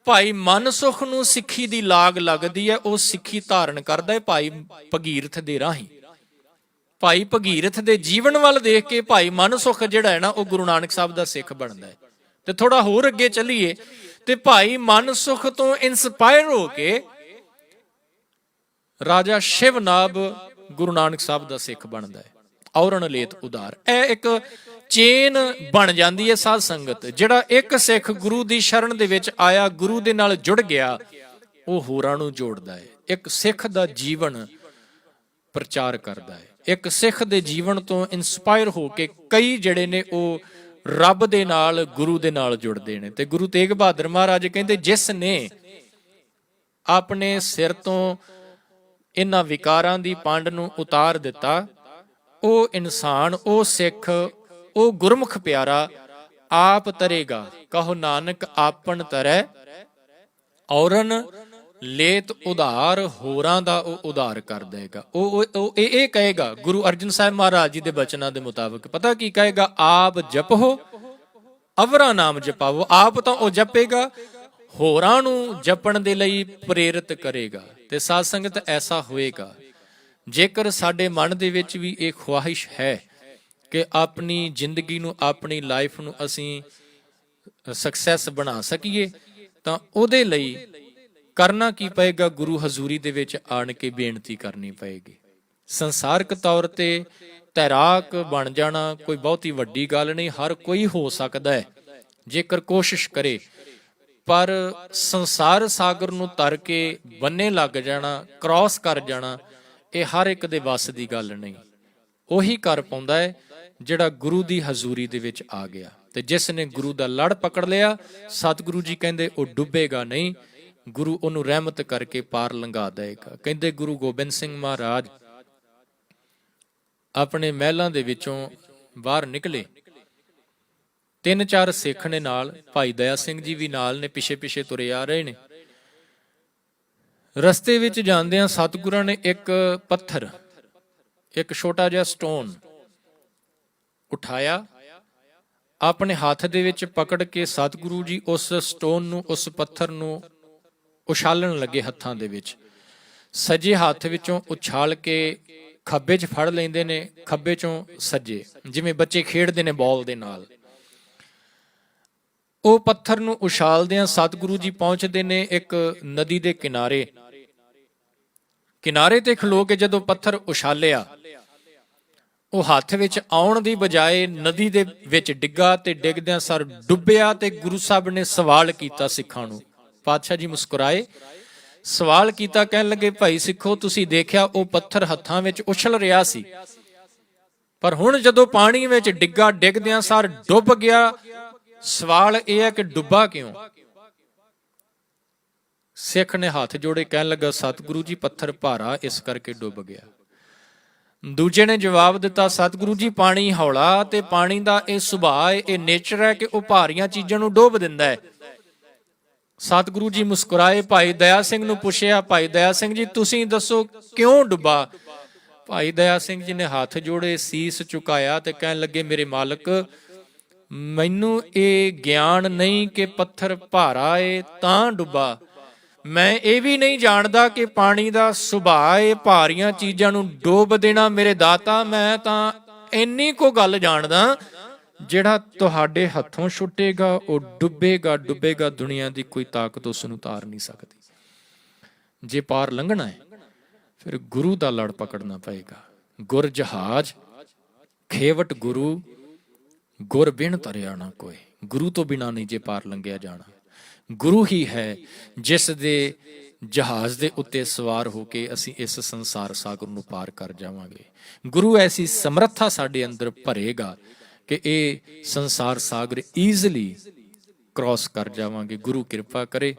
ਭਾਈ ਮਨਸੁਖ ਨੂੰ ਸਿੱਖੀ ਦੀ ਲਾਗ ਲੱਗਦੀ ਹੈ। ਉਹ ਸਿੱਖੀ ਧਾਰਨ ਕਰਦਾ ਹੈ ਭਾਈ ਭਗੀਰਥ ਦੇ ਰਾਹੀਂ। ਭਾਈ ਭਗੀਰਥ ਦੇ ਜੀਵਨ ਵੱਲ ਦੇਖ ਕੇ ਭਾਈ ਮਨਸੁਖ ਜਿਹੜਾ ਹੈ ਨਾ, ਉਹ ਗੁਰੂ ਨਾਨਕ ਸਾਹਿਬ ਦਾ ਸਿੱਖ ਬਣਦਾ ਹੈ। ਤੇ ਥੋੜਾ ਹੋਰ ਅੱਗੇ ਚੱਲੀਏ ਤੇ ਭਾਈ ਮਨਸੁਖ ਤੋਂ ਇਨਸਪਾਇਰ ਹੋ ਕੇ ਰਾਜਾ ਸ਼ਿਵਨਾਭ ਗੁਰੂ ਨਾਨਕ ਸਾਹਿਬ ਦਾ ਸਿੱਖ ਬਣਦਾ ਹੈ। ਔਰਨ ਲੇਤ ਉਧਾਰ, ਇਹ ਇੱਕ ਚੇਨ ਬਣ ਜਾਂਦੀ ਹੈ ਸਾਧ ਸੰਗਤ। ਜਿਹੜਾ ਇੱਕ ਸਿੱਖ ਗੁਰੂ ਦੀ ਸ਼ਰਨ ਦੇ ਵਿੱਚ ਆਇਆ, ਗੁਰੂ ਦੇ ਨਾਲ ਜੁੜ ਗਿਆ, ਉਹ ਹੋਰਾਂ ਨੂੰ ਜੋੜਦਾ ਹੈ। ਇੱਕ ਸਿੱਖ ਦਾ ਜੀਵਨ ਪ੍ਰਚਾਰ ਕਰਦਾ ਹੈ। ਇੱਕ ਸਿੱਖ ਦੇ ਜੀਵਨ ਤੋਂ ਇਨਸਪਾਇਰ ਹੋ ਕੇ ਕਈ ਜਿਹੜੇ ਨੇ ਉਹ ਰੱਬ ਦੇ ਨਾਲ, ਗੁਰੂ ਦੇ ਨਾਲ ਜੁੜਦੇ ਨੇ। ਤੇ ਗੁਰੂ ਤੇਗ ਬਹਾਦਰ ਮਹਾਰਾਜ ਕਹਿੰਦੇ, ਜਿਸ ਨੇ ਆਪਣੇ ਸਿਰ ਤੋਂ ਇਹਨਾਂ ਵਿਕਾਰਾਂ ਦੀ ਪੰਡ ਨੂੰ ਉਤਾਰ ਦਿੱਤਾ, ਉਹ ਇਨਸਾਨ, ਉਹ ਸਿੱਖ, ਉਹ ਗੁਰਮੁਖ ਪਿਆਰਾ ਆਪ ਤਰੇਗਾ। ਕਹੋ ਨਾਨਕ ਆਪਨ ਤਰੈ, ਔਰਨ ਲੇਤ ਉਧਾਰ, ਹੋਰਾਂ ਦਾ ਉਹ ਉਧਾਰ ਕਰ ਦੇਗਾ। ਉਹ ਇਹ ਕਹੇਗਾ, ਗੁਰੂ ਅਰਜਨ ਸਾਹਿਬ ਮਹਾਰਾਜ ਜੀ ਦੇ ਬਚਨਾਂ ਦੇ ਮੁਤਾਬਕ ਪਤਾ ਕੀ ਕਹੇਗਾ? ਆਪ ਜਪੋ, ਅਵਰਾ ਨਾਮ ਜਪਾਵੋ। ਆਪ ਤਾਂ ਉਹ ਜਪੇਗਾ, ਹੋਰਾਂ ਨੂੰ ਜਪਣ ਦੇ ਲਈ ਪ੍ਰੇਰਿਤ ਕਰੇਗਾ। ਤੇ ਸਾਧ ਸੰਗਤ ਐਸਾ ਹੋਏਗਾ ਜੇਕਰ ਸਾਡੇ ਮਨ ਦੇ ਵਿੱਚ ਵੀ ਇਹ ਖੁਆਇਸ਼ ਹੈ ਕਿ ਆਪਣੀ ਜ਼ਿੰਦਗੀ ਨੂੰ, ਆਪਣੀ ਲਾਈਫ ਨੂੰ ਅਸੀਂ ਸਕਸੈਸ ਬਣਾ ਸਕੀਏ, ਤਾਂ ਉਹਦੇ ਲਈ ਕਰਨਾ ਕੀ ਪਏਗਾ? ਗੁਰੂ ਹਜ਼ੂਰੀ ਦੇ ਵਿੱਚ ਆਣ ਕੇ ਬੇਨਤੀ ਕਰਨੀ ਪਏਗੀ। ਸੰਸਾਰਿਕ ਤੌਰ ਤੇ ਤੈਰਾਕ ਬਣ ਜਾਣਾ ਕੋਈ ਬਹੁਤੀ ਵੱਡੀ ਗੱਲ ਨਹੀਂ, ਹਰ ਕੋਈ ਹੋ ਸਕਦਾ ਹੈ ਜੇਕਰ ਕੋਸ਼ਿਸ਼ ਕਰੇ। ਪਰ ਸੰਸਾਰ ਸਾਗਰ ਨੂੰ ਤਰ ਕੇ ਬੰਨੇ ਲੱਗ ਜਾਣਾ, ਕ੍ਰਾਸ ਕਰ ਜਾਣਾ, ਇਹ ਹਰ ਇੱਕ ਦੇ ਵੱਸ ਦੀ ਗੱਲ ਨਹੀਂ। ਉਹੀ ਕਰ ਪਾਉਂਦਾ ਹੈ ਜਿਹੜਾ ਗੁਰੂ ਦੀ ਹਜ਼ੂਰੀ ਦੇ ਵਿੱਚ ਆ ਗਿਆ। ਤੇ ਜਿਸ ਨੇ ਗੁਰੂ ਦਾ ਲੜ ਪਕੜ ਲਿਆ, ਸਤਿਗੁਰੂ ਜੀ ਕਹਿੰਦੇ ਉਹ ਡੁੱਬੇਗਾ ਨਹੀਂ, ਗੁਰੂ ਉਹਨੂੰ ਰਹਿਮਤ ਕਰਕੇ ਪਾਰ ਲੰਘਾ ਦੇਗਾ। ਕਹਿੰਦੇ ਗੁਰੂ ਗੋਬਿੰਦ ਸਿੰਘ ਮਹਾਰਾਜ ਆਪਣੇ ਮਹਿਲਾਂ ਦੇ ਵਿੱਚੋਂ ਬਾਹਰ ਨਿਕਲੇ, 3-4 ਸਿੱਖ ਨੇ ਨਾਲ, ਭਾਈ ਦਇਆ ਸਿੰਘ ਜੀ ਵੀ ਨਾਲ ਨੇ, ਪਿੱਛੇ ਪਿੱਛੇ ਤੁਰੇ ਆ ਰਹੇ ਨੇ। ਰਸਤੇ ਵਿੱਚ ਜਾਂਦਿਆਂ ਸਤਿਗੁਰਾਂ ਨੇ ਇੱਕ ਪੱਥਰ, ਇੱਕ ਛੋਟਾ ਜਿਹਾ ਸਟੋਨ ਉਠਾਇਆ, ਆਪਣੇ ਹੱਥ ਦੇ ਵਿੱਚ ਪਕੜ ਕੇ ਸਤਿਗੁਰੂ ਜੀ ਉਸ ਸਟੋਨ ਨੂੰ, ਉਸ ਪੱਥਰ ਨੂੰ ਉਛਾਲਣ ਲੱਗੇ ਹੱਥਾਂ ਦੇ ਵਿੱਚ। ਸੱਜੇ ਹੱਥ ਵਿੱਚੋਂ ਉਛਾਲ ਕੇ ਖੱਬੇ 'ਚ ਫੜ ਲੈਂਦੇ ਨੇ, ਖੱਬੇ 'ਚੋਂ ਸੱਜੇ, ਜਿਵੇਂ ਬੱਚੇ ਖੇਡਦੇ ਨੇ ਬਾਲ ਦੇ ਨਾਲ। ਉਹ ਪੱਥਰ ਨੂੰ ਉਛਾਲਦਿਆਂ ਸਤਿਗੁਰੂ ਜੀ ਪਹੁੰਚਦੇ ਨੇ ਇੱਕ ਨਦੀ ਦੇ ਕਿਨਾਰੇ। ਕਿਨਾਰੇ ਤੇ ਖਲੋ ਕੇ ਜਦੋਂ ਪੱਥਰ ਉਛਾਲਿਆ, ਉਹ ਹੱਥ ਵਿੱਚ ਆਉਣ ਦੀ ਬਜਾਏ ਨਦੀ ਦੇ ਵਿੱਚ ਡਿੱਗਾ ਤੇ ਡਿੱਗਦਿਆਂ ਸਰ ਡੁੱਬਿਆ। ਤੇ ਗੁਰੂ ਸਾਹਿਬ ਨੇ ਸਵਾਲ ਕੀਤਾ ਸਿੱਖਾਂ ਨੂੰ। ਪਾਤਸ਼ਾਹ ਜੀ ਮੁਸਕਰਾਏ, ਸਵਾਲ ਕੀਤਾ, ਕਹਿਣ ਲੱਗੇ, ਭਾਈ ਸਿੱਖੋ, ਤੁਸੀਂ ਦੇਖਿਆ ਉਹ ਪੱਥਰ ਹੱਥਾਂ ਵਿੱਚ ਉਛਲ ਰਿਹਾ ਸੀ, ਪਰ ਹੁਣ ਜਦੋਂ ਪਾਣੀ ਵਿੱਚ ਡਿੱਗਾ, ਡਿੱਗਦਿਆਂ ਸਰ ਡੁੱਬ ਗਿਆ। ਸਵਾਲ ਇਹ ਹੈ ਕਿ ਡੁੱਬਾ ਕਿਉਂ? ਸਿੱਖ ਨੇ ਹੱਥ ਜੋੜੇ, ਕਹਿਣ ਲੱਗਾ, ਸਤਿਗੁਰੂ ਜੀ ਪੱਥਰ ਭਾਰਾ, ਇਸ ਕਰਕੇ ਡੁੱਬ ਗਿਆ। ਦੂਜੇ ਨੇ ਜਵਾਬ ਦਿੱਤਾ, ਸਤਿਗੁਰੂ ਜੀ ਪਾਣੀ ਹੌਲਾ ਤੇ ਪਾਣੀ ਦਾ ਇਹ ਸੁਭਾਅ ਹੈ, ਇਹ ਨੇਚਰ ਹੈ ਕਿ ਉਹ ਭਾਰੀਆਂ ਚੀਜ਼ਾਂ ਨੂੰ ਡੋਬ ਦਿੰਦਾ ਹੈ। ਸਤਿਗੁਰੂ ਜੀ ਮੁਸਕਰਾਏ, ਭਾਈ ਦਇਆ ਸਿੰਘ ਨੂੰ ਪੁੱਛਿਆ, ਭਾਈ ਦਇਆ ਸਿੰਘ ਜੀ ਤੁਸੀਂ ਦੱਸੋ ਕਿਉਂ ਡੁੱਬਾ? ਭਾਈ ਦਇਆ ਸਿੰਘ ਜੀ ਨੇ ਹੱਥ ਜੋੜੇ, ਸੀਸ ਝੁਕਾਇਆ ਤੇ ਕਹਿਣ ਲੱਗੇ, ਮੇਰੇ ਮਾਲਕ ਮੈਨੂੰ ਇਹ ਗਿਆਨ ਨਹੀਂ ਕਿ ਪੱਥਰ ਭਾਰਾ ਏ ਤਾਂ ਡੁੱਬਾ। ਮੈਂ ਇਹ ਵੀ ਨਹੀਂ ਜਾਣਦਾ ਕਿ ਪਾਣੀ ਦਾ ਸੁਭਾਅ ਏ ਭਾਰੀਆਂ ਚੀਜ਼ਾਂ ਨੂੰ ਡੋਬ ਦੇਣਾ। ਮੇਰੇ ਦਾਤਾ ਮੈਂ ਤਾਂ ਇੰਨੀ ਕੋ ਗੱਲ ਜਾਣਦਾ, ਜਿਹੜਾ ਤੁਹਾਡੇ ਹੱਥੋਂ ਛੁੱਟੇਗਾ ਉਹ ਡੁੱਬੇਗਾ ਡੁੱਬੇਗਾ, ਦੁਨੀਆ ਦੀ ਕੋਈ ਤਾਕਤ ਉਸ ਨੂੰ ਤਾਰ ਨਹੀਂ ਸਕਦੀ। ਜੇ ਪਾਰ ਲੰਘਣਾ ਹੈ ਫਿਰ ਗੁਰੂ ਦਾ ਲੜ ਪਕੜਨਾ ਪਏਗਾ। ਗੁਰ ਜਹਾਜ਼ ਖੇਵਟ ਗੁਰੂ, ਗੁਰ ਬਿਨ ਤਰਿਆ ਨਾ ਕੋਈ। ਗੁਰੂ ਤੋਂ ਬਿਨਾਂ ਨਹੀਂ ਜੇ ਪਾਰ ਲੰਘਿਆ ਜਾਣਾ। ਗੁਰੂ ਹੀ ਹੈ ਜਿਸ ਦੇ ਜਹਾਜ਼ ਦੇ ਉੱਤੇ ਸਵਾਰ ਹੋ ਕੇ ਅਸੀਂ ਇਸ ਸੰਸਾਰ ਸਾਗਰ ਨੂੰ ਪਾਰ ਕਰ ਜਾਵਾਂਗੇ। ਗੁਰੂ ਐਸੀ ਸਮਰੱਥਾ ਸਾਡੇ ਅੰਦਰ ਭਰੇਗਾ ਕਿ ਇਹ ਸੰਸਾਰ ਸਾਗਰ ਈਜ਼ਲੀ ਕ੍ਰਾਸ ਕਰ ਜਾਵਾਂਗੇ। ਗੁਰੂ ਕਿਰਪਾ ਕਰੇ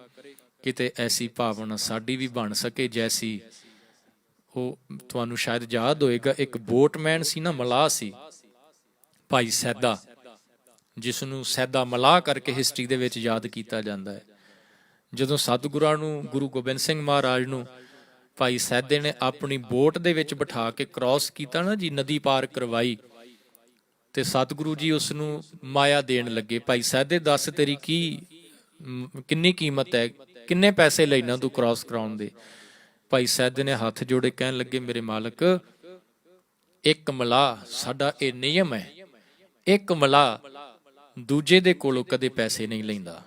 ਕਿਤੇ ਐਸੀ ਭਾਵਨਾ ਸਾਡੀ ਵੀ ਬਣ ਸਕੇ ਜੈਸੀ ਉਹ, ਤੁਹਾਨੂੰ ਸ਼ਾਇਦ ਯਾਦ ਹੋਏਗਾ, ਇੱਕ ਬੋਟਮੈਨ ਸੀ ਨਾ, ਮਲਾਹ ਸੀ, ਭਾਈ ਸੈਦਾ, ਜਿਸ ਨੂੰ ਸੈਦਾ ਮਲਾਹ ਕਰਕੇ ਹਿਸਟਰੀ ਦੇ ਵਿੱਚ ਯਾਦ ਕੀਤਾ ਜਾਂਦਾ ਹੈ। ਜਦੋਂ ਸਤਿਗੁਰਾਂ ਨੂੰ, ਗੁਰੂ ਗੋਬਿੰਦ ਸਿੰਘ ਮਹਾਰਾਜ ਨੂੰ ਭਾਈ ਸੈਦੇ ਨੇ ਆਪਣੀ ਬੋਟ ਦੇ ਵਿੱਚ ਬਿਠਾ ਕੇ ਕ੍ਰਾਸ ਕੀਤਾ ਨਾ ਜੀ, ਨਦੀ ਪਾਰ ਕਰਵਾਈ, ਤੇ ਸਤਿਗੁਰੂ ਜੀ ਉਸ ਨੂੰ ਮਾਇਆ ਦੇਣ ਲੱਗੇ। ਭਾਈ ਸੈਦੇ ਦੱਸ ਤੇਰੀ ਕਿੰਨੀ ਕੀਮਤ ਹੈ, ਕਿੰਨੇ ਪੈਸੇ ਲੈਣਾ ਤੂੰ ਕ੍ਰਾਸ ਕਰਾਉਣ ਦੇ? ਭਾਈ ਸੈਦੇ ਨੇ ਹੱਥ ਜੋੜੇ ਕਹਿਣ ਲੱਗੇ, ਮੇਰੇ ਮਾਲਕ ਇੱਕ ਮਲਾਹ, ਸਾਡਾ ਇਹ ਨਿਯਮ ਹੈ, ਇੱਕ ਮਲਾਹ ਦੂਜੇ ਦੇ ਕੋਲੋਂ ਕਦੇ ਪੈਸੇ ਨਹੀਂ ਲੈਂਦਾ।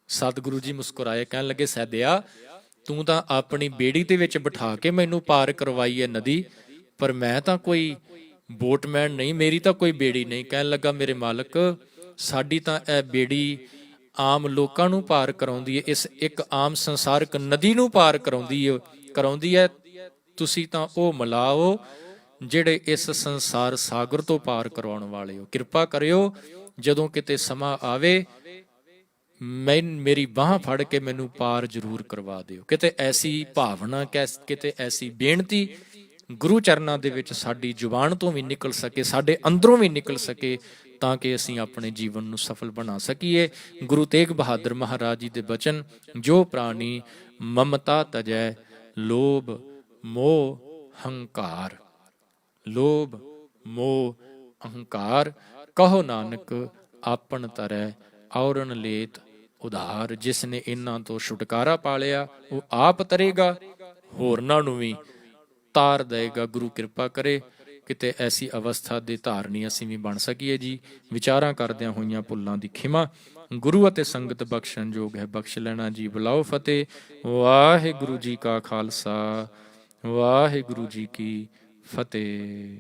ਸਤਿਗੁਰੂ ਜੀ ਮੁਸਕਰਾਏ, ਕਹਿਣ ਲੱਗੇ, ਸੈਦਿਆ ਤੂੰ ਤਾਂ ਆਪਣੀ ਬੇੜੀ ਦੇ ਵਿੱਚ ਬਿਠਾ ਕੇ ਮੈਨੂੰ ਪਾਰ ਕਰਵਾਈ ਹੈ ਨਦੀ, ਪਰ ਮੈਂ ਤਾਂ ਕੋਈ ਬੋਟਮੈਨ ਨਹੀਂ, ਮੇਰੀ ਤਾਂ ਕੋਈ ਬੇੜੀ ਨਹੀਂ। ਕਹਿਣ ਲੱਗਾ, ਮੇਰੇ ਮਾਲਕ ਸਾਡੀ ਤਾਂ ਇਹ ਬੇੜੀ ਆਮ ਲੋਕਾਂ ਨੂੰ ਪਾਰ ਕਰਾਉਂਦੀ ਹੈ, ਇਸ ਇੱਕ ਆਮ ਸੰਸਾਰਕ ਨਦੀ ਨੂੰ ਪਾਰ ਕਰਾਉਂਦੀ ਹੈ। ਤੁਸੀਂ ਤਾਂ ਉਹ ਮਲਾਹ ਹੋ ਜਿਹੜੇ ਇਸ ਸੰਸਾਰ ਸਾਗਰ ਤੋਂ ਪਾਰ ਕਰਵਾਉਣ ਵਾਲੇ ਹੋ। ਕਿਰਪਾ ਕਰਿਓ ਜਦੋਂ ਕਿਤੇ ਸਮਾਂ ਆਵੇ ਮੇਰੀ ਬਾਂਹ ਫੜ ਕੇ ਮੈਨੂੰ ਪਾਰ ਜ਼ਰੂਰ ਕਰਵਾ ਦਿਓ। ਕਿਤੇ ਐਸੀ ਭਾਵਨਾ, ਕਿਤੇ ਐਸੀ ਬੇਨਤੀ ਗੁਰੂ ਚਰਨਾਂ ਦੇ ਵਿੱਚ ਸਾਡੀ ਜ਼ੁਬਾਨ ਤੋਂ ਵੀ ਨਿਕਲ ਸਕੇ, ਸਾਡੇ ਅੰਦਰੋਂ ਵੀ ਨਿਕਲ ਸਕੇ, ਤਾਂ ਕਿ ਅਸੀਂ ਆਪਣੇ ਜੀਵਨ ਨੂੰ ਸਫਲ ਬਣਾ ਸਕੀਏ। ਗੁਰੂ ਤੇਗ ਬਹਾਦਰ ਮਹਾਰਾਜ ਜੀ ਦੇ ਬਚਨ, ਜੋ ਪ੍ਰਾਣੀ ਮਮਤਾ ਤਜੈ ਲੋਭ ਮੋਹ ਹੰਕਾਰ, ਲੋਭ ਮੋਹ ਅਹੰਕਾਰ, ਕਹੋ ਨਾਨਕ ਆਪਨ ਤਰੈ ਔਰਨ ਲੇਤ ਉਧਾਰ। ਜਿਸ ਨੇ ਇਹਨਾਂ ਤੋਂ ਛੁਟਕਾਰਾ ਪਾ ਲਿਆ ਉਹ ਆਪ ਤਰੇਗਾ, ਹੋਰਨਾਂ ਨੂੰ ਵੀ ਤਾਰ ਦੇਗਾ। ਗੁਰੂ ਕਿਰਪਾ ਕਰੇ ਕਿਤੇ ਐਸੀ ਅਵਸਥਾ ਦੇ ਧਾਰਨੀ ਅਸੀਂ ਵੀ ਬਣ ਸਕੀਏ ਜੀ। ਵਿਚਾਰਾਂ ਕਰਦਿਆਂ ਹੋਈਆਂ ਭੁੱਲਾਂ ਦੀ ਖਿਮਾ ਗੁਰੂ ਅਤੇ ਸੰਗਤ ਬਖਸ਼ਣ ਯੋਗ ਹੈ, ਬਖਸ਼ ਲੈਣਾ ਜੀ। ਬੁਲਾਓ ਫਤਿਹ। ਵਾਹਿਗੁਰੂ ਜੀ ਕਾ ਖਾਲਸਾ, ਵਾਹਿਗੁਰੂ ਜੀ ਕੀ ਫਤਿਹ।